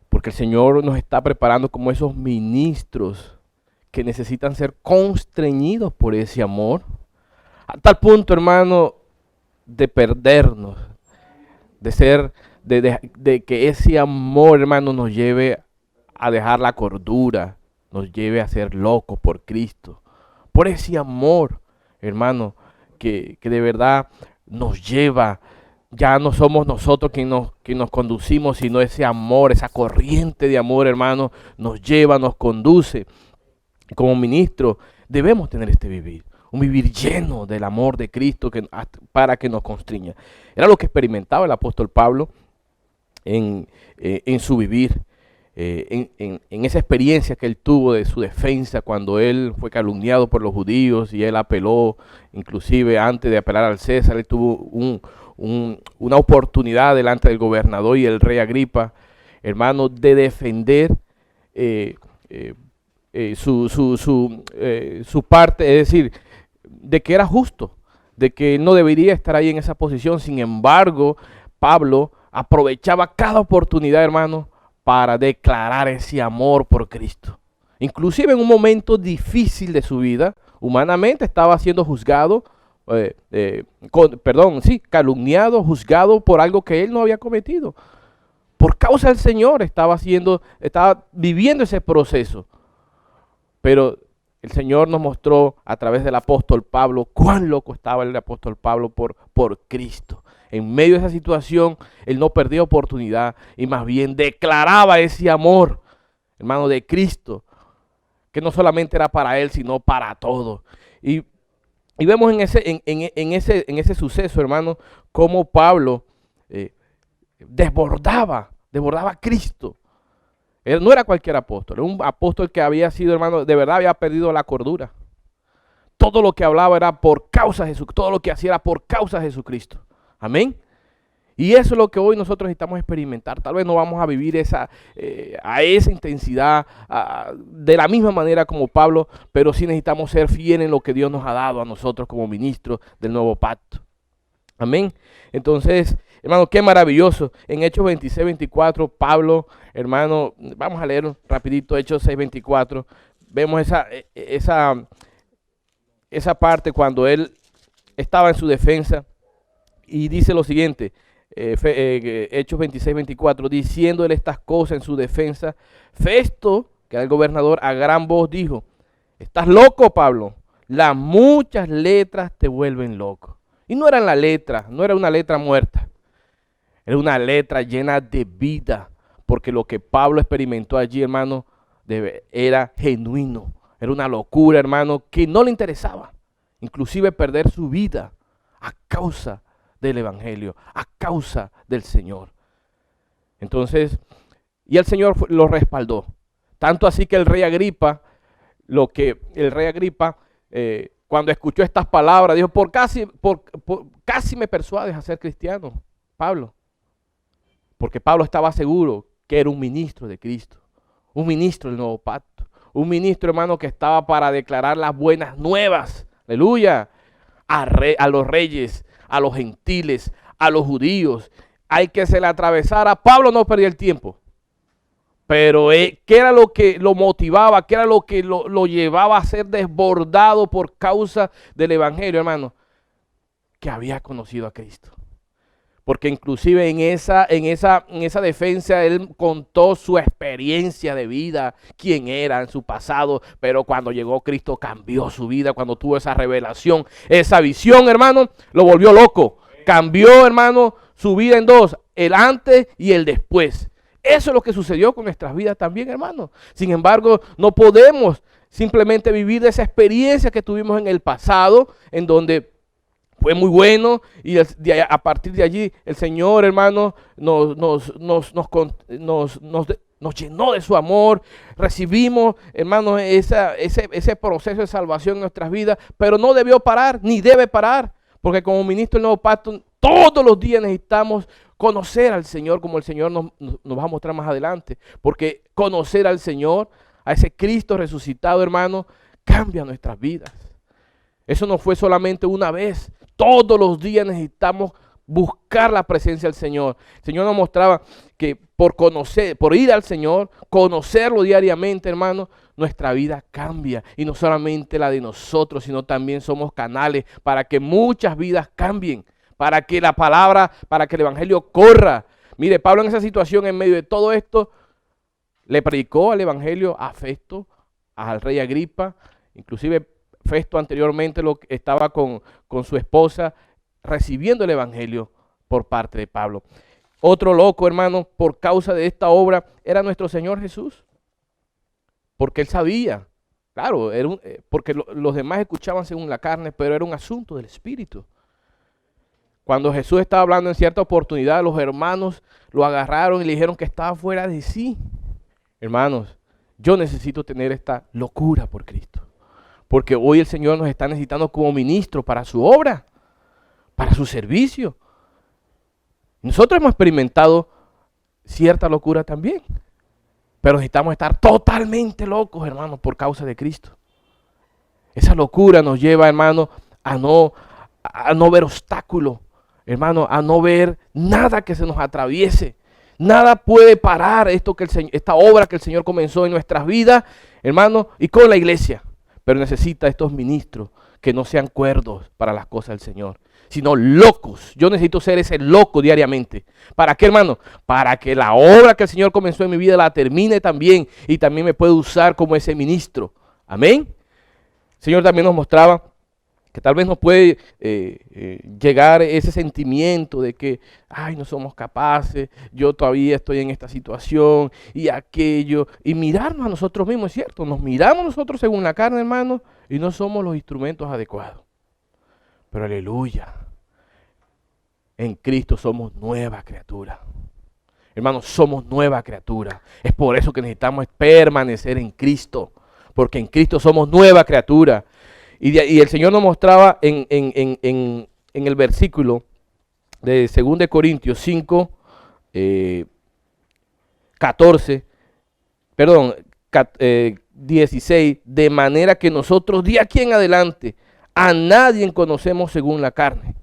porque el Señor nos está preparando como esos ministros que necesitan ser constreñidos por ese amor, a tal punto, hermano, de perdernos, de que ese amor, hermano, nos lleve a dejar la cordura, nos lleve a ser locos por Cristo, por ese amor, hermano, que de verdad nos lleva. Ya no somos nosotros quienes nos conducimos, sino ese amor, esa corriente de amor, hermano, nos lleva, nos conduce. Como ministro debemos tener este vivir, un vivir lleno del amor de Cristo para que nos constriña. Era lo que experimentaba el apóstol Pablo en su vivir, en esa experiencia que él tuvo de su defensa cuando él fue calumniado por los judíos y él apeló, inclusive antes de apelar al César, él tuvo una oportunidad delante del gobernador y el rey Agripa, hermano, de defender su parte, es decir, de que era justo, de que él no debería estar ahí en esa posición. Sin embargo, Pablo aprovechaba cada oportunidad, hermano, para declarar ese amor por Cristo. Inclusive en un momento difícil de su vida, humanamente estaba siendo juzgado, calumniado, juzgado por algo que él no había cometido. Por causa del Señor estaba viviendo ese proceso. Pero el Señor nos mostró a través del apóstol Pablo cuán loco estaba el apóstol Pablo por Cristo. En medio de esa situación, él no perdió oportunidad y más bien declaraba ese amor, hermano, de Cristo, que no solamente era para él, sino para todos. Y vemos en ese suceso, hermano, cómo Pablo desbordaba a Cristo. Él no era cualquier apóstol, era un apóstol que había sido, hermano, de verdad había perdido la cordura. Todo lo que hablaba era por causa de Jesús, todo lo que hacía era por causa de Jesucristo. Amén. Y eso es lo que hoy nosotros necesitamos experimentar. Tal vez no vamos a vivir a esa intensidad de la misma manera como Pablo, pero sí necesitamos ser fieles en lo que Dios nos ha dado a nosotros como ministros del nuevo pacto. Amén. Entonces, hermano, qué maravilloso. En Hechos 26, 24, Pablo, hermano, vamos a leer rapidito Hechos 6, 24. Vemos esa parte cuando él estaba en su defensa y dice lo siguiente. Hechos 26, 24, diciéndole estas cosas en su defensa, Festo, que era el gobernador, a gran voz dijo: ¿estás loco, Pablo? Las muchas letras te vuelven loco. Y no eran la letra, no era una letra muerta, era una letra llena de vida, porque lo que Pablo experimentó allí, hermano, era genuino, era una locura, hermano, que no le interesaba, inclusive perder su vida a causa del evangelio, a causa del Señor. Entonces, y el Señor lo respaldó, tanto así que el rey Agripa, cuando escuchó estas palabras, dijo: por casi me persuades a ser cristiano, Pablo. Porque Pablo estaba seguro que era un ministro de Cristo, un ministro del nuevo pacto, un ministro, hermano, que estaba para declarar las buenas nuevas, aleluya, a los reyes, a los gentiles, a los judíos. Hay que se le atravesara. Pablo no perdía el tiempo. Pero ¿qué era lo que lo motivaba? ¿Qué era lo que lo llevaba a ser desbordado por causa del evangelio, hermano? Que había conocido a Cristo. Porque inclusive en esa defensa él contó su experiencia de vida, quién era en su pasado, pero cuando llegó Cristo cambió su vida, cuando tuvo esa revelación, esa visión, hermano, lo volvió loco. Cambió, hermano, su vida en dos, el antes y el después. Eso es lo que sucedió con nuestras vidas también, hermano. Sin embargo, no podemos simplemente vivir de esa experiencia que tuvimos en el pasado, en donde fue muy bueno, y a partir de allí el Señor, hermano, nos llenó de su amor. Recibimos, hermano, ese proceso de salvación en nuestras vidas, pero no debió parar, ni debe parar, porque como ministro del nuevo pacto, todos los días necesitamos conocer al Señor, como el Señor nos va a mostrar más adelante, porque conocer al Señor, a ese Cristo resucitado, hermano, cambia nuestras vidas. Eso no fue solamente una vez. Todos los días necesitamos buscar la presencia del Señor. El Señor nos mostraba que por ir al Señor, conocerlo diariamente, hermano, nuestra vida cambia. Y no solamente la de nosotros, sino también somos canales para que muchas vidas cambien, para que la palabra, para que el evangelio corra. Mire, Pablo en esa situación, en medio de todo esto, le predicó el evangelio a Festo, al rey Agripa. Inclusive Festo anteriormente estaba con su esposa recibiendo el evangelio por parte de Pablo. Otro loco, hermano, por causa de esta obra, era nuestro Señor Jesús. Porque él sabía, claro, porque los demás escuchaban según la carne, pero era un asunto del Espíritu. Cuando Jesús estaba hablando en cierta oportunidad, los hermanos lo agarraron y le dijeron que estaba fuera de sí. Hermanos, yo necesito tener esta locura por Cristo. Porque hoy el Señor nos está necesitando como ministro para su obra, para su servicio. Nosotros hemos experimentado cierta locura también, pero necesitamos estar totalmente locos, hermanos, por causa de Cristo. Esa locura nos lleva, hermano, a no ver obstáculos, hermano, a no ver nada que se nos atraviese. Nada puede parar esta obra que el Señor comenzó en nuestras vidas, hermano, y con la iglesia. Pero necesita estos ministros que no sean cuerdos para las cosas del Señor, sino locos. Yo necesito ser ese loco diariamente. ¿Para qué, hermano? Para que la obra que el Señor comenzó en mi vida la termine también y también me pueda usar como ese ministro. Amén. El Señor también nos mostraba que tal vez nos puede llegar ese sentimiento de que, ay, no somos capaces, yo todavía estoy en esta situación y aquello, y mirarnos a nosotros mismos, es cierto, nos miramos nosotros según la carne, hermano, y no somos los instrumentos adecuados. Pero aleluya, en Cristo somos nueva criatura. Hermanos, somos nueva criatura. Es por eso que necesitamos permanecer en Cristo, porque en Cristo somos nueva criatura. Y el Señor nos mostraba en el versículo de 2 Corintios 5, 14, perdón, 16, de manera que nosotros de aquí en adelante a nadie conocemos según la carne.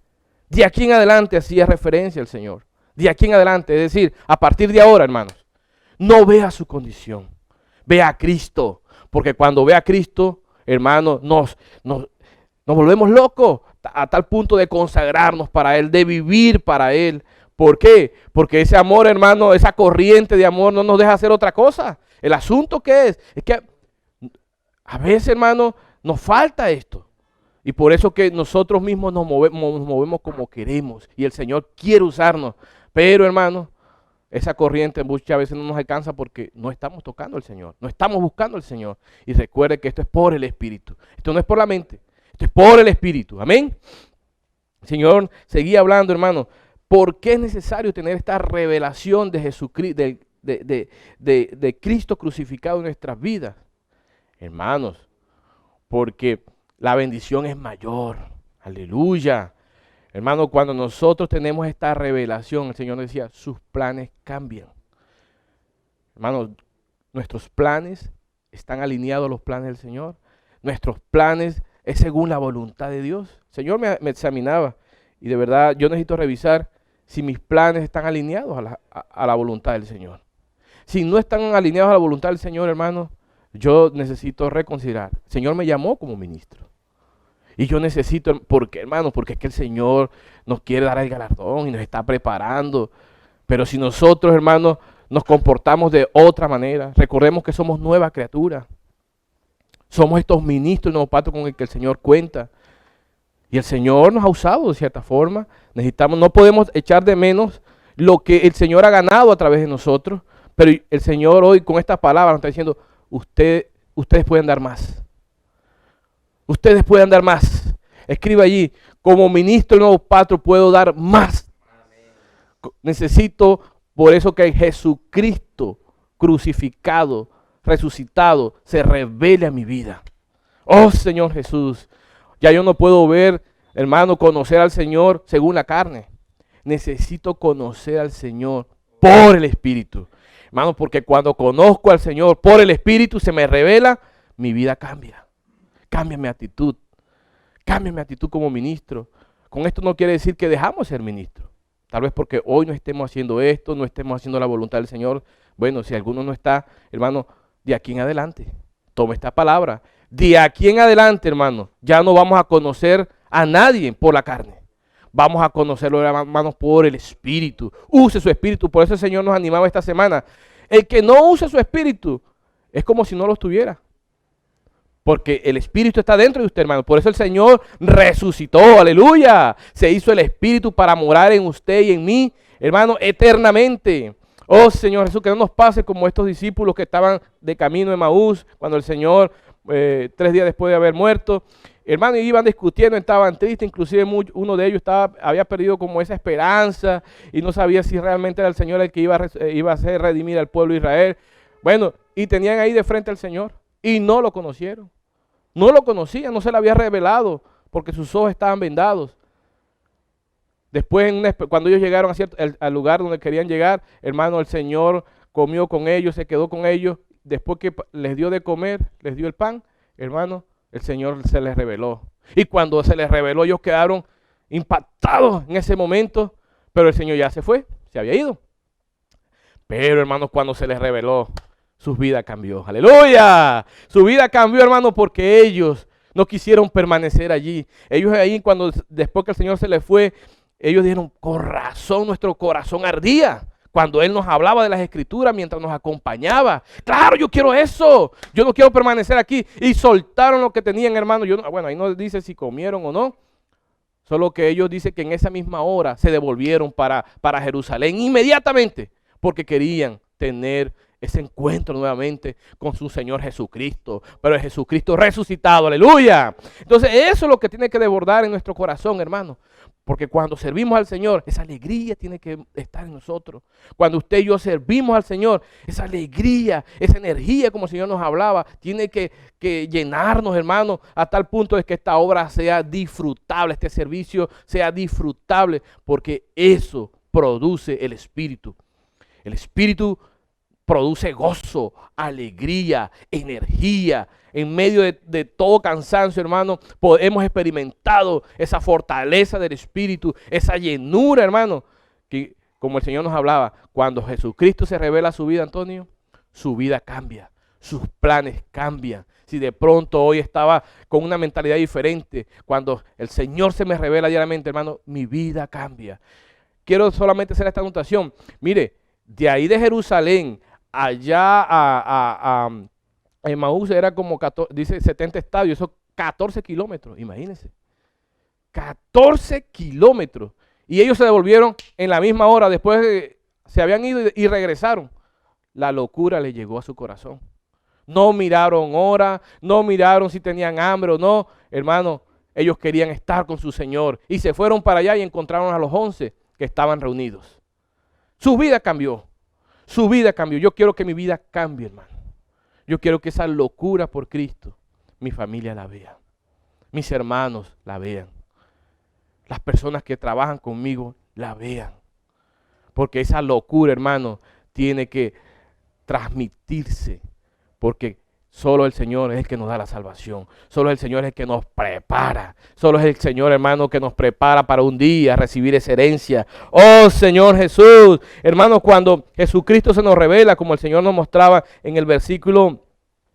De aquí en adelante hacía referencia al Señor. De aquí en adelante, es decir, a partir de ahora, hermanos, no vea su condición, vea a Cristo, porque cuando vea a Cristo, hermanos, nos volvemos locos a tal punto de consagrarnos para Él, de vivir para Él. ¿Por qué? Porque ese amor, hermano, esa corriente de amor no nos deja hacer otra cosa. El asunto que es que a veces, hermano, nos falta esto. Y por eso que nosotros mismos nos movemos como queremos. Y el Señor quiere usarnos. Pero, hermano, esa corriente muchas veces no nos alcanza porque no estamos tocando al Señor. No estamos buscando al Señor. Y recuerde que esto es por el Espíritu. Esto no es por la mente. Esto es por el Espíritu. Amén. El Señor seguía hablando, hermano. ¿Por qué es necesario tener esta revelación de Jesucristo, de Cristo crucificado en nuestras vidas? Hermanos, porque la bendición es mayor. Aleluya. Hermano, cuando nosotros tenemos esta revelación, el Señor decía, sus planes cambian. Hermanos, nuestros planes están alineados a los planes del Señor. Nuestros planes es según la voluntad de Dios. El Señor me examinaba y de verdad yo necesito revisar si mis planes están alineados a la voluntad del Señor. Si no están alineados a la voluntad del Señor, hermano, yo necesito reconsiderar. El Señor me llamó como ministro. Y yo necesito, ¿por qué, hermano? Porque es que el Señor nos quiere dar el galardón y nos está preparando. Pero si nosotros, hermano, nos comportamos de otra manera, recordemos que somos nuevas criaturas. Somos estos ministros nuevos pactos con el que el Señor cuenta. Y el Señor nos ha usado de cierta forma. No podemos echar de menos lo que el Señor ha ganado a través de nosotros. Pero el Señor hoy con esta palabra nos está diciendo, ustedes pueden dar más. Ustedes pueden dar más. Escriba allí, como ministro del nuevo pacto puedo dar más. Amén. Necesito, por eso que Jesucristo crucificado, resucitado, se revele a mi vida. Oh Señor Jesús, ya yo no puedo ver, hermano, conocer al Señor según la carne. Necesito conocer al Señor por el Espíritu. Hermano, porque cuando conozco al Señor por el Espíritu, se me revela, mi vida cambia. Cambia mi actitud. Cambia mi actitud como ministro. Con esto no quiere decir que dejamos de ser ministro. Tal vez porque hoy no estemos haciendo esto, no estemos haciendo la voluntad del Señor. Bueno, si alguno no está, hermano, de aquí en adelante, toma esta palabra. De aquí en adelante, hermano, ya no vamos a conocer a nadie por la carne. Vamos a conocerlo, hermanos, por el Espíritu. Use su Espíritu. Por eso el Señor nos animaba esta semana. El que no use su Espíritu es como si no lo tuviera. Porque el Espíritu está dentro de usted, hermano. Por eso el Señor resucitó, aleluya. Se hizo el Espíritu para morar en usted y en mí, hermano, eternamente. Oh Señor Jesús, que no nos pase como estos discípulos que estaban de camino de Emaús, cuando el Señor, 3 días después de haber muerto, hermano, iban discutiendo, estaban tristes, inclusive uno de ellos había perdido como esa esperanza y no sabía si realmente era el Señor el que iba a hacer redimir al pueblo de Israel. Bueno, y tenían ahí de frente al Señor. Y no lo conocieron, no lo conocían, no se le había revelado porque sus ojos estaban vendados. Después, cuando ellos llegaron al lugar donde querían llegar, hermano, el Señor comió con ellos, se quedó con ellos. Después que les dio de comer, les dio el pan, hermano, el Señor se les reveló. Y cuando se les reveló, ellos quedaron impactados en ese momento, pero el Señor ya se fue, se había ido. Pero, hermanos, cuando se les reveló, su vida cambió. ¡Aleluya! Su vida cambió, hermano, porque ellos no quisieron permanecer allí. Ellos ahí, después que el Señor se les fue, ellos dijeron, con razón nuestro corazón ardía. Cuando Él nos hablaba de las Escrituras mientras nos acompañaba. ¡Claro, yo quiero eso! Yo no quiero permanecer aquí. Y soltaron lo que tenían, hermano. Bueno, ahí no dice si comieron o no. Solo que ellos dicen que en esa misma hora se devolvieron para Jerusalén inmediatamente. Porque querían tener ese encuentro nuevamente con su Señor Jesucristo, pero es Jesucristo resucitado, aleluya. Entonces eso es lo que tiene que desbordar en nuestro corazón, hermano, porque cuando servimos al Señor, esa alegría tiene que estar en nosotros. Cuando usted y yo servimos al Señor, esa alegría, esa energía, como el Señor nos hablaba, tiene que llenarnos, hermano, a tal punto de que esta obra sea disfrutable, este servicio sea disfrutable, porque eso produce el Espíritu. El Espíritu produce gozo, alegría, energía. En medio de todo cansancio, hermano, hemos experimentado esa fortaleza del Espíritu, esa llenura, hermano, que como el Señor nos hablaba, cuando Jesucristo se revela a su vida, Antonio, su vida cambia, sus planes cambian. Si de pronto hoy estaba con una mentalidad diferente, cuando el Señor se me revela diariamente, hermano, mi vida cambia. Quiero solamente hacer esta anotación. Mire, de ahí de Jerusalén, allá a Emaús era como 14, dice 70 estadios, eso 14 kilómetros, imagínense. 14 kilómetros. Y ellos se devolvieron en la misma hora, después se habían ido y regresaron. La locura les llegó a su corazón. No miraron hora, no miraron si tenían hambre o no. Hermano, ellos querían estar con su Señor. Y se fueron para allá y encontraron a los 11 que estaban reunidos. Su vida cambió. Su vida cambió. Yo quiero que mi vida cambie, hermano. Yo quiero que esa locura por Cristo, mi familia la vea. Mis hermanos la vean. Las personas que trabajan conmigo la vean. Porque esa locura, hermano, tiene que transmitirse. Porque solo el Señor es el que nos da la salvación. Solo el Señor es el que nos prepara. Solo es el Señor, hermano, que nos prepara para un día recibir esa herencia. Oh, Señor Jesús. Hermanos, cuando Jesucristo se nos revela, como el Señor nos mostraba en el versículo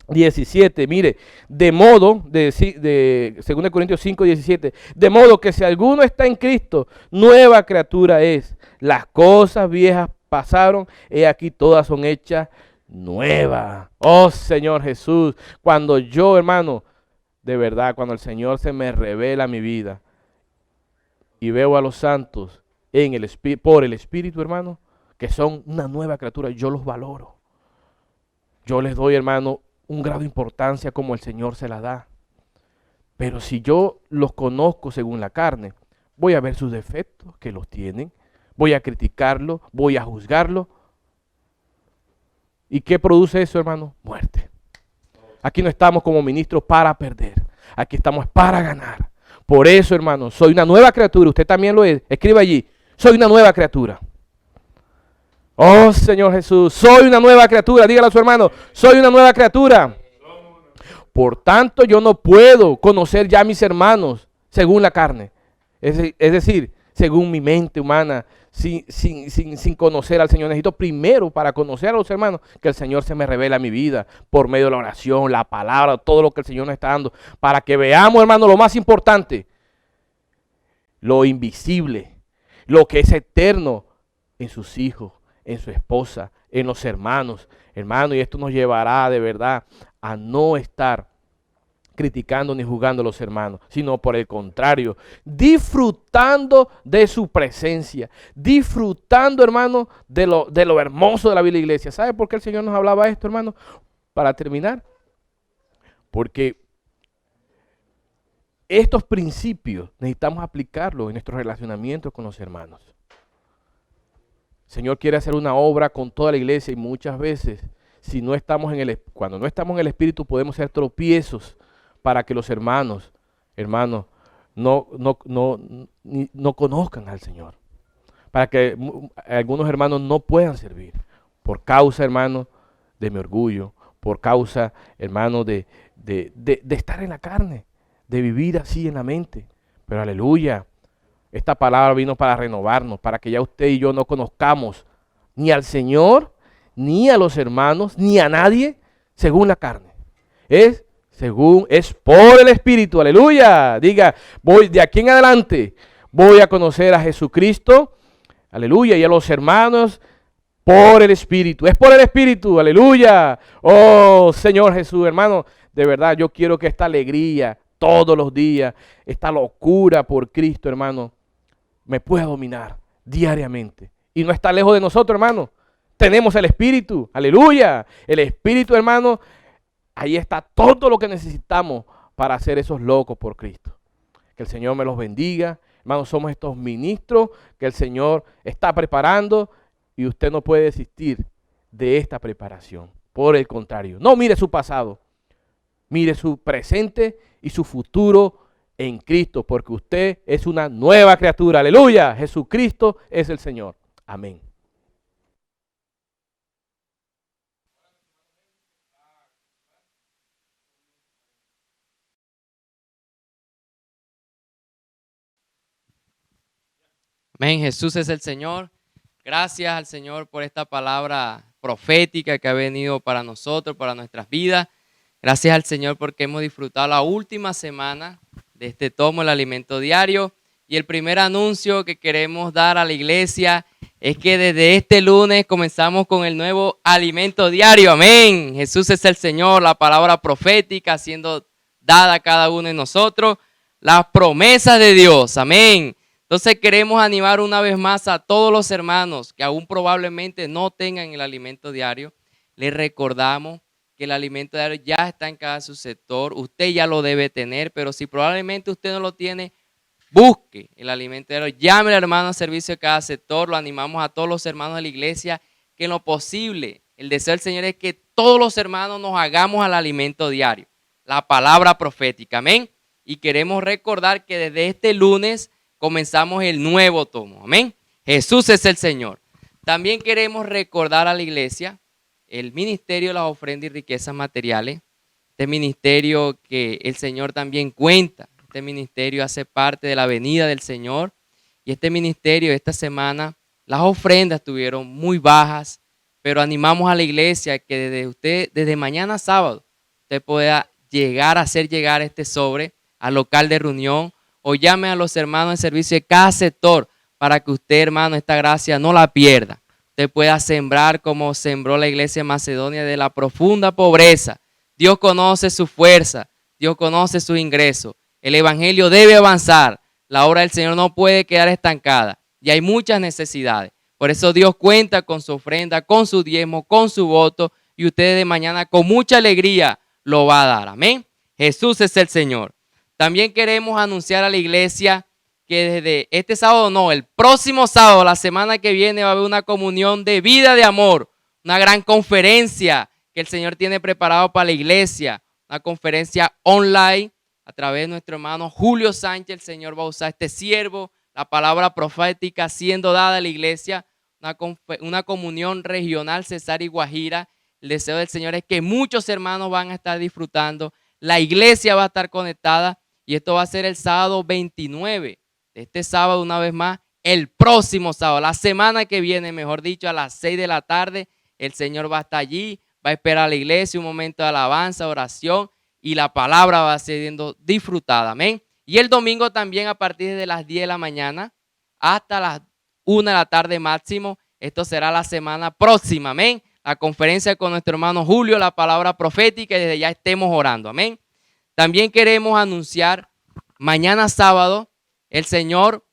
17, mire, de modo, de 2 Corintios 5, 17, de modo que si alguno está en Cristo, nueva criatura es. Las cosas viejas pasaron, he aquí todas son hechas nueva. Oh, Señor Jesús, cuando yo, hermano, de verdad, cuando el Señor se me revela mi vida y veo a los santos en el por el Espíritu, hermano, que son una nueva criatura, yo los valoro. Yo les doy, hermano, un grado de importancia como el Señor se la da. Pero si yo los conozco según la carne, voy a ver sus defectos, que los tienen, voy a criticarlo, voy a juzgarlo. ¿Y qué produce eso, hermano? Muerte. Aquí no estamos como ministros para perder. Aquí estamos para ganar. Por eso, hermano, soy una nueva criatura. Usted también lo es. Escriba allí. Soy una nueva criatura. Oh, Señor Jesús. Soy una nueva criatura. Dígale a su hermano. Soy una nueva criatura. Por tanto, yo no puedo conocer ya a mis hermanos según la carne. Es decir, según mi mente humana, sin conocer al Señor. Necesito primero, para conocer a los hermanos, que el Señor se me revela a mi vida por medio de la oración, la palabra, todo lo que el Señor nos está dando, para que veamos, hermano, lo más importante, lo invisible, lo que es eterno en sus hijos, en su esposa, en los hermanos, hermano, y esto nos llevará de verdad a no estar criticando ni juzgando a los hermanos, sino por el contrario, disfrutando de su presencia, disfrutando, hermano, de lo hermoso de la vida de la iglesia. ¿Sabe por qué el Señor nos hablaba esto, hermano? Para terminar, porque estos principios necesitamos aplicarlos en nuestro relacionamiento con los hermanos. El Señor quiere hacer una obra con toda la iglesia y muchas veces, cuando no estamos en el Espíritu, podemos ser tropiezos para que los hermanos no conozcan al Señor. Para que algunos hermanos no puedan servir. Por causa, hermano, de mi orgullo. Por causa, hermano, de estar en la carne. De vivir así en la mente. Pero aleluya. Esta palabra vino para renovarnos. Para que ya usted y yo no conozcamos ni al Señor, ni a los hermanos, ni a nadie según la carne. Es por el Espíritu, aleluya. Diga, voy de aquí en adelante, voy a conocer a Jesucristo, aleluya, y a los hermanos por el Espíritu. Es por el Espíritu, aleluya. Oh, Señor Jesús, hermano, de verdad yo quiero que esta alegría todos los días, esta locura por Cristo, hermano, me pueda dominar diariamente. Y no está lejos de nosotros, hermano. tenemos el Espíritu. Aleluya. El Espíritu, hermano, ahí está todo lo que necesitamos para hacer esos locos por Cristo. Que el Señor me los bendiga. Hermanos, somos estos ministros que el Señor está preparando y usted no puede desistir de esta preparación. Por el contrario, no mire su pasado, mire su presente y su futuro en Cristo, porque usted es una nueva criatura. Aleluya, Jesucristo es el Señor. Amén. Amén, Jesús es el Señor. Gracias al Señor por esta palabra profética que ha venido para nosotros, para nuestras vidas. Gracias al Señor porque hemos disfrutado la última semana de este tomo, el alimento diario. Y el primer anuncio que queremos dar a la iglesia es que desde este lunes comenzamos con el nuevo alimento diario. Amén. Jesús es el Señor, la palabra profética siendo dada a cada uno de nosotros. Las promesas de Dios. Amén. Entonces queremos animar una vez más a todos los hermanos que aún probablemente no tengan el alimento diario. Les recordamos que el alimento diario ya está en cada su sector. Usted ya lo debe tener, pero si probablemente usted no lo tiene, busque el alimento diario. Llame al hermano a servicio de cada sector. Lo animamos a todos los hermanos de la iglesia que en lo posible, el deseo del Señor es que todos los hermanos nos hagamos al alimento diario. La palabra profética. Amén. Y queremos recordar que desde este lunes comenzamos el nuevo tomo. Amén. Jesús es el Señor. También queremos recordar a la iglesia el ministerio de las ofrendas y riquezas materiales. Este ministerio que el Señor también cuenta. Este ministerio hace parte de la venida del Señor. Y este ministerio esta semana, las ofrendas estuvieron muy bajas. Pero animamos a la iglesia que desde mañana sábado, usted pueda hacer llegar este sobre al local de reunión. O llame a los hermanos en servicio de cada sector para que usted, hermano, esta gracia no la pierda. Usted pueda sembrar como sembró la iglesia de Macedonia de la profunda pobreza. Dios conoce su fuerza, Dios conoce sus ingresos. El evangelio debe avanzar. La obra del Señor no puede quedar estancada y hay muchas necesidades. Por eso Dios cuenta con su ofrenda, con su diezmo, con su voto y usted de mañana con mucha alegría lo va a dar. Amén. Jesús es el Señor. También queremos anunciar a la iglesia que desde este sábado, no, el próximo sábado, la semana que viene, va a haber una comunión de vida de amor, una gran conferencia que el Señor tiene preparado para la iglesia, una conferencia online a través de nuestro hermano Julio Sánchez. El Señor va a usar este siervo, la palabra profética siendo dada a la iglesia, una comunión regional Cesar y Guajira. El deseo del Señor es que muchos hermanos van a estar disfrutando, la iglesia va a estar conectada. Y esto va a ser el sábado 29, este sábado una vez más, el próximo sábado, la semana que viene, mejor dicho, a las 6 de la tarde, el Señor va a estar allí, va a esperar a la iglesia, un momento de alabanza, oración y la palabra va a ser siendo disfrutada, amén. Y el domingo también a partir de las 10 de la mañana hasta las 1 de la tarde máximo, esto será la semana próxima, amén. La conferencia con nuestro hermano Julio, la palabra profética y desde ya estemos orando, amén. También queremos anunciar, mañana sábado, el Señor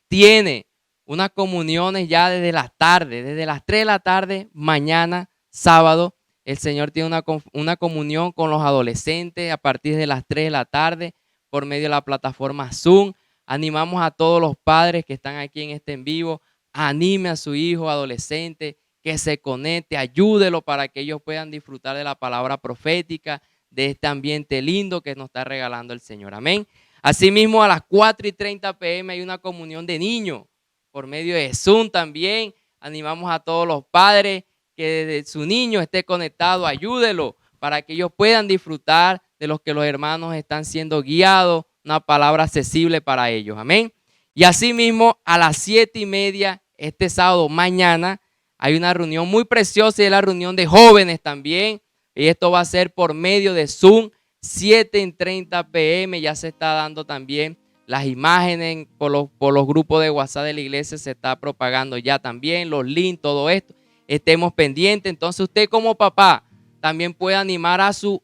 tiene unas comuniones ya desde las 3 de la tarde, mañana sábado, el Señor tiene una comunión con los adolescentes a partir de las 3 de la tarde por medio de la plataforma Zoom. Animamos a todos los padres que están aquí en este en vivo, anime a su hijo adolescente, que se conecte, ayúdelo para que ellos puedan disfrutar de la palabra profética, de este ambiente lindo que nos está regalando el Señor. Amén. Asimismo, a las 4:30 p.m. hay una comunión de niños por medio de Zoom también. Animamos a todos los padres que desde su niño esté conectado, ayúdelo para que ellos puedan disfrutar de los que los hermanos están siendo guiados, una palabra accesible para ellos. Amén. Y asimismo, a las 7:30 este sábado, mañana, hay una reunión muy preciosa y es la reunión de jóvenes también. Y esto va a ser por medio de Zoom, 7:30 p.m. Ya se está dando también las imágenes por los grupos de WhatsApp de la iglesia. Se está propagando ya también los links, todo esto. Estemos pendientes. Entonces usted como papá también puede animar a su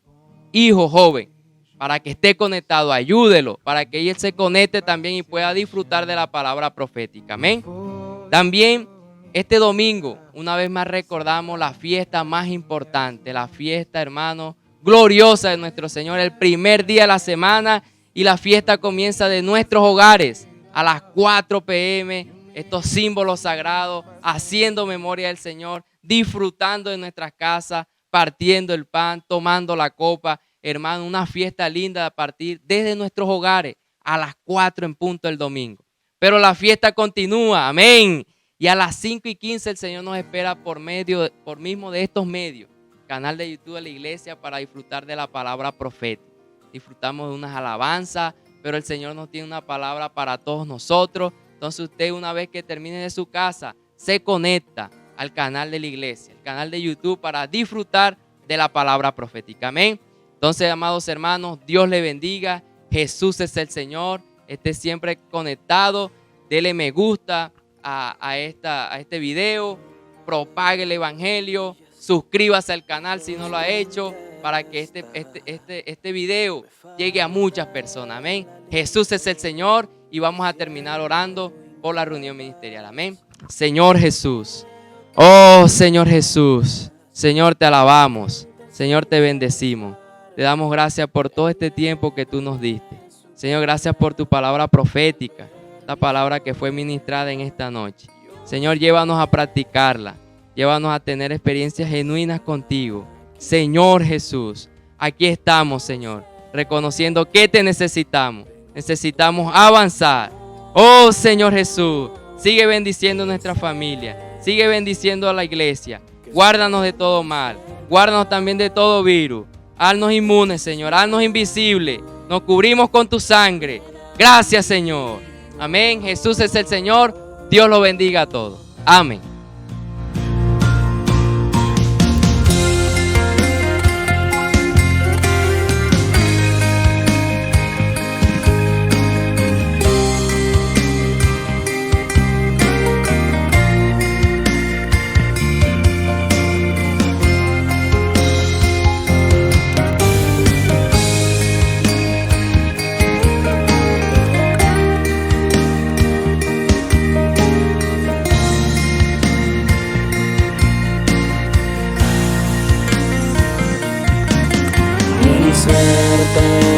hijo joven para que esté conectado. Ayúdelo para que él se conecte también y pueda disfrutar de la palabra profética. Amén. También Este domingo, una vez más recordamos la fiesta más importante, la fiesta, hermano, gloriosa de nuestro Señor, el primer día de la semana, y la fiesta comienza de nuestros hogares a las 4 p.m., estos símbolos sagrados, haciendo memoria del Señor, disfrutando de nuestras casas, partiendo el pan, tomando la copa. Hermano, una fiesta linda a partir desde nuestros hogares a las 4 en punto el domingo. Pero la fiesta continúa, amén. Y a las 5:15 el Señor nos espera por mismo de estos medios, canal de YouTube de la iglesia, para disfrutar de la palabra profética. Disfrutamos de unas alabanzas, pero el Señor nos tiene una palabra para todos nosotros. Entonces usted, una vez que termine de su casa, se conecta al canal de la iglesia, el canal de YouTube, para disfrutar de la palabra profética. Amén. Entonces, amados hermanos, Dios le bendiga. Jesús es el Señor. Esté siempre conectado. Dele me gusta a este video. Propague el evangelio. Suscríbase al canal si no lo ha hecho, para que este video llegue a muchas personas. Amén. Jesús es el Señor, y vamos a terminar orando por la reunión ministerial. Amén. Señor Jesús. Oh, Señor Jesús. Señor, te alabamos. Señor, te bendecimos. Te damos gracias por todo este tiempo que tú nos diste. Señor, gracias por tu palabra profética, esta palabra que fue ministrada en esta noche. Señor, llévanos a practicarla. Llévanos a tener experiencias genuinas contigo. Señor Jesús, aquí estamos, Señor, reconociendo que te necesitamos. Necesitamos avanzar. Oh, Señor Jesús, sigue bendiciendo nuestra familia. Sigue bendiciendo a la iglesia. Guárdanos de todo mal. Guárdanos también de todo virus. Haznos inmunes, Señor. Haznos invisibles. Nos cubrimos con tu sangre. Gracias, Señor. Amén. Jesús es el Señor. Dios lo bendiga a todos. Amén. Mi suerte